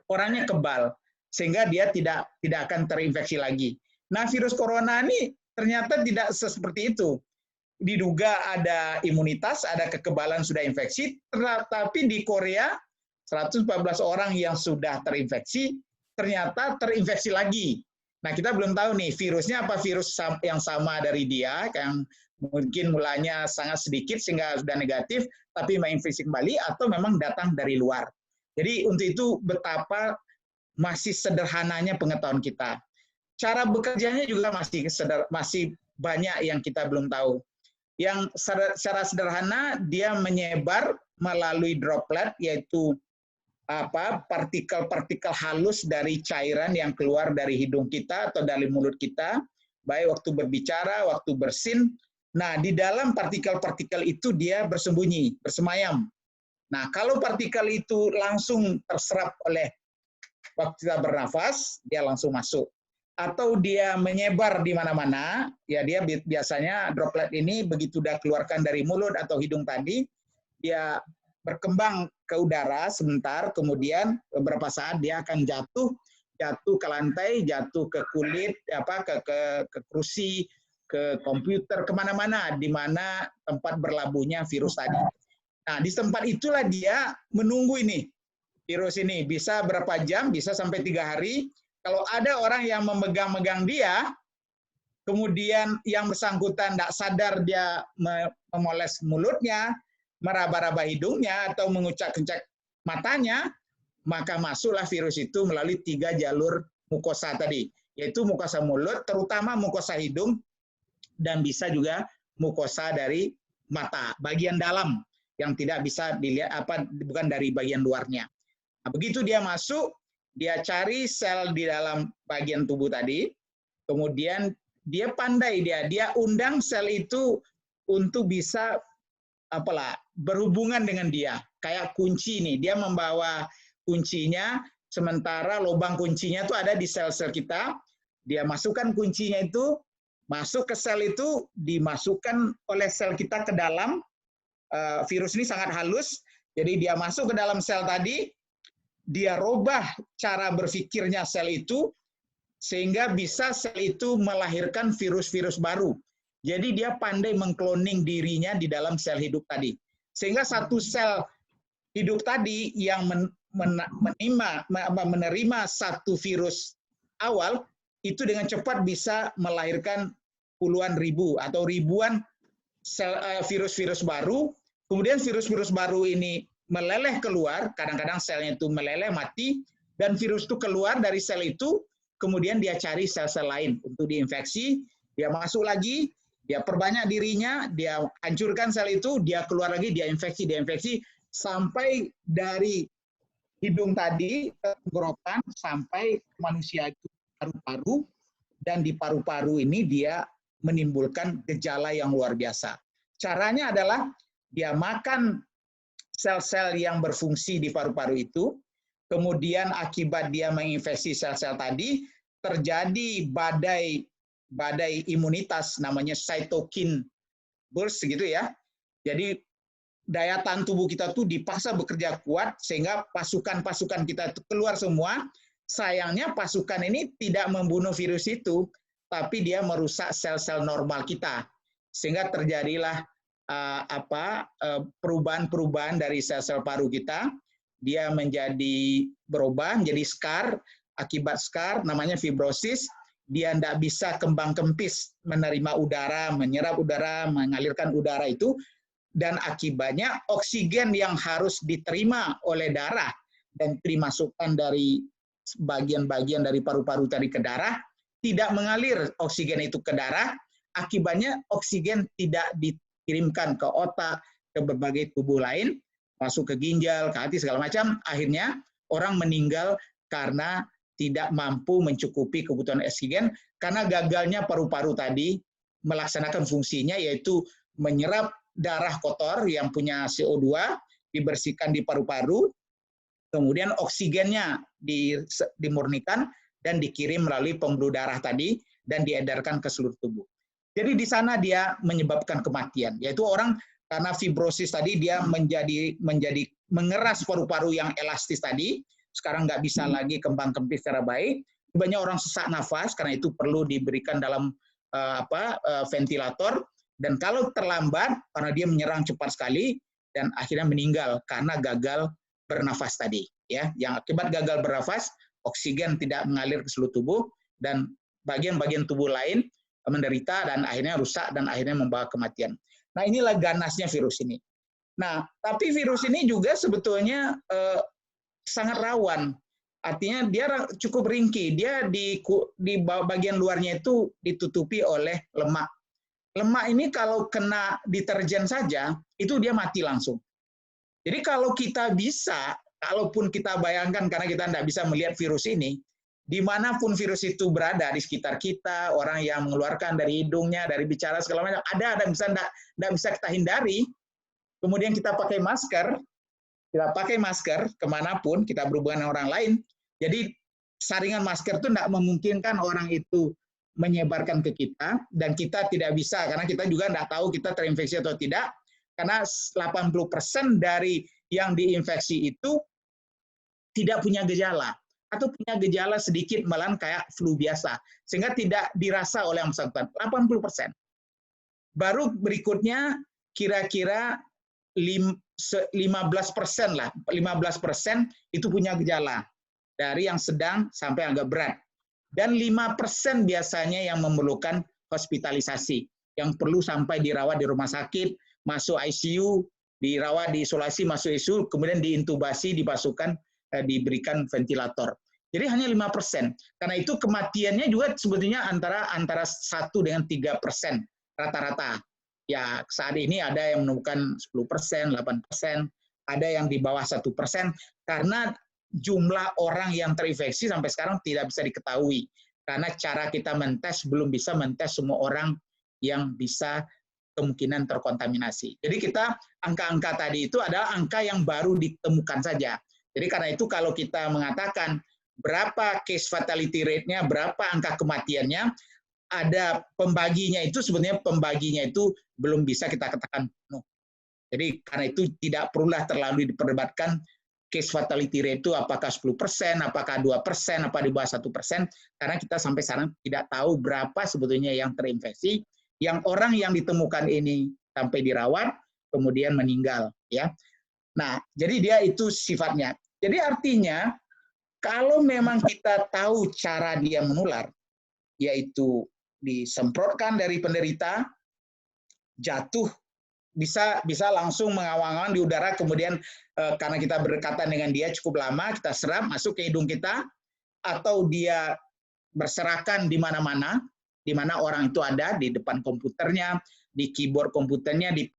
orangnya kebal, sehingga dia tidak akan terinfeksi lagi. Nah, virus corona ini ternyata tidak seperti itu. Diduga ada imunitas, ada kekebalan sudah infeksi, tetapi di Korea 114 orang yang sudah terinfeksi ternyata terinfeksi lagi. Nah, kita belum tahu nih virusnya apa virus yang sama dari dia, yang mungkin mulanya sangat sedikit sehingga sudah negatif, tapi menginfeksi kembali, atau memang datang dari luar. Jadi untuk itu betapa masih sederhananya pengetahuan kita. Cara bekerjanya juga masih banyak yang kita belum tahu. Yang secara sederhana dia menyebar melalui droplet, yaitu partikel-partikel halus dari cairan yang keluar dari hidung kita atau dari mulut kita, baik waktu berbicara, waktu bersin. Nah, di dalam partikel-partikel itu dia bersembunyi, bersemayam. Nah, kalau partikel itu langsung terserap oleh waktu kita bernafas, dia langsung masuk. Atau dia menyebar di mana-mana, ya dia biasanya droplet ini begitu dia keluarkan dari mulut atau hidung tadi, dia berkembang ke udara sebentar, kemudian beberapa saat dia akan jatuh ke lantai, jatuh ke kulit, ke kursi, ke komputer, kemana-mana, di mana tempat berlabuhnya virus tadi. Nah, di tempat itulah dia menunggu ini, virus ini, bisa berapa jam, bisa sampai 3 hari, kalau ada orang yang memegang-megang dia, kemudian yang bersangkutan tidak sadar dia memoles mulutnya, meraba-raba hidungnya, atau mengucak-ucak matanya, maka masuklah virus itu melalui 3 jalur mukosa tadi, yaitu mukosa mulut, terutama mukosa hidung, dan bisa juga mukosa dari mata, bagian dalam, yang tidak bisa dilihat, bukan dari bagian luarnya. Nah, begitu dia masuk, dia cari sel di dalam bagian tubuh tadi, kemudian dia pandai, dia undang sel itu untuk bisa berhubungan dengan dia. Kayak kunci nih, dia membawa kuncinya, sementara lubang kuncinya itu ada di sel-sel kita, dia masukkan kuncinya itu, masuk ke sel itu, dimasukkan oleh sel kita ke dalam, virus ini sangat halus, jadi dia masuk ke dalam sel tadi, dia robah cara berpikirnya sel itu, sehingga bisa sel itu melahirkan virus-virus baru. Jadi dia pandai mengkloning dirinya di dalam sel hidup tadi. Sehingga satu sel hidup tadi yang menerima satu virus awal, itu dengan cepat bisa melahirkan puluhan ribu atau ribuan virus-virus baru. Kemudian virus-virus baru ini meleleh keluar, kadang-kadang selnya itu meleleh, mati, dan virus itu keluar dari sel itu, kemudian dia cari sel-sel lain untuk diinfeksi, dia masuk lagi, dia perbanyak dirinya, dia hancurkan sel itu, dia keluar lagi, dia infeksi, sampai dari hidung tadi, ke tenggorokan, sampai manusia itu paru-paru, dan di paru-paru ini dia menimbulkan gejala yang luar biasa. Caranya adalah dia makan sel-sel yang berfungsi di paru-paru itu, kemudian akibat dia menginfeksi sel-sel tadi, terjadi badai imunitas, namanya cytokine burst gitu ya. Jadi daya tahan tubuh kita tuh dipaksa bekerja kuat, sehingga pasukan-pasukan kita itu keluar semua. Sayangnya pasukan ini tidak membunuh virus itu, tapi dia merusak sel-sel normal kita, sehingga terjadilah perubahan-perubahan dari sel-sel paru kita, dia berubah menjadi scar, akibat scar namanya fibrosis, dia tidak bisa kembang kempis menerima udara, menyerap udara, mengalirkan udara itu, dan akibatnya oksigen yang harus diterima oleh darah dan dimasukkan dari bagian-bagian dari paru-paru tadi ke darah, tidak mengalir oksigen itu ke darah, akibatnya oksigen tidak dikirimkan ke otak, ke berbagai tubuh lain, masuk ke ginjal, ke hati, segala macam. Akhirnya orang meninggal karena tidak mampu mencukupi kebutuhan oksigen, karena gagalnya paru-paru tadi melaksanakan fungsinya, yaitu menyerap darah kotor yang punya CO2, dibersihkan di paru-paru, kemudian oksigennya dimurnikan dan dikirim melalui pembuluh darah tadi dan diedarkan ke seluruh tubuh. Jadi di sana dia menyebabkan kematian, yaitu orang karena fibrosis tadi dia menjadi mengeras paru-paru yang elastis tadi, sekarang nggak bisa lagi kembang-kempis secara baik. Banyak orang sesak nafas, karena itu perlu diberikan dalam ventilator, dan kalau terlambat karena dia menyerang cepat sekali dan akhirnya meninggal karena gagal bernafas tadi, ya. Yang akibat gagal bernafas, oksigen tidak mengalir ke seluruh tubuh dan bagian-bagian tubuh lain menderita dan akhirnya rusak dan akhirnya membawa kematian. Nah, inilah ganasnya virus ini. Nah, tapi virus ini juga sebetulnya sangat rawan. Artinya dia cukup ringkih. Dia di bagian luarnya itu ditutupi oleh lemak. Lemak ini kalau kena deterjen saja, itu dia mati langsung. Jadi kalau kita bisa, kalaupun kita bayangkan karena kita tidak bisa melihat virus ini, dimanapun virus itu berada di sekitar kita, orang yang mengeluarkan dari hidungnya, dari bicara segala macam, ada bisa tidak bisa kita hindari. Kemudian kita pakai masker kemanapun kita berhubungan dengan orang lain. Jadi saringan masker itu tidak memungkinkan orang itu menyebarkan ke kita, dan kita tidak bisa karena kita juga tidak tahu kita terinfeksi atau tidak, karena 80% dari yang diinfeksi itu tidak punya gejala atau punya gejala sedikit malahan kayak flu biasa, sehingga tidak dirasa oleh yang bersangkutan. 80%. Baru berikutnya kira-kira 15% lah, 15% itu punya gejala dari yang sedang sampai agak berat. Dan 5% biasanya yang memerlukan hospitalisasi, yang perlu sampai dirawat di rumah sakit, masuk ICU, dirawat di isolasi, masuk ICU, kemudian diintubasi, diberikan ventilator. Jadi hanya 5%. Karena itu kematiannya juga sebetulnya antara 1 dengan 3% rata-rata. Ya, saat ini ada yang menemukan 10%, 8%, ada yang di bawah 1%, karena jumlah orang yang terinfeksi sampai sekarang tidak bisa diketahui. Karena cara kita mentes belum bisa mentes semua orang yang bisa kemungkinan terkontaminasi. Jadi angka-angka tadi itu adalah angka yang baru ditemukan saja. Jadi karena itu kalau kita mengatakan berapa case fatality rate-nya, berapa angka kematiannya, ada pembaginya itu sebenarnya belum bisa kita katakan penuh. Jadi karena itu tidak perlulah terlalu diperdebatkan case fatality rate itu apakah 10%, apakah 2%, apa di bawah 1%, karena kita sampai sekarang tidak tahu berapa sebetulnya yang terinfeksi, yang orang yang ditemukan ini sampai dirawat, kemudian meninggal. Ya. Nah, jadi dia itu sifatnya. Jadi artinya, kalau memang kita tahu cara dia menular, yaitu disemprotkan dari penderita, jatuh, bisa langsung mengawang-awang di udara, kemudian karena kita berdekatan dengan dia cukup lama, kita serap masuk ke hidung kita, atau dia berserakan di mana-mana, di mana orang itu ada, di depan komputernya, di keyboard komputernya, di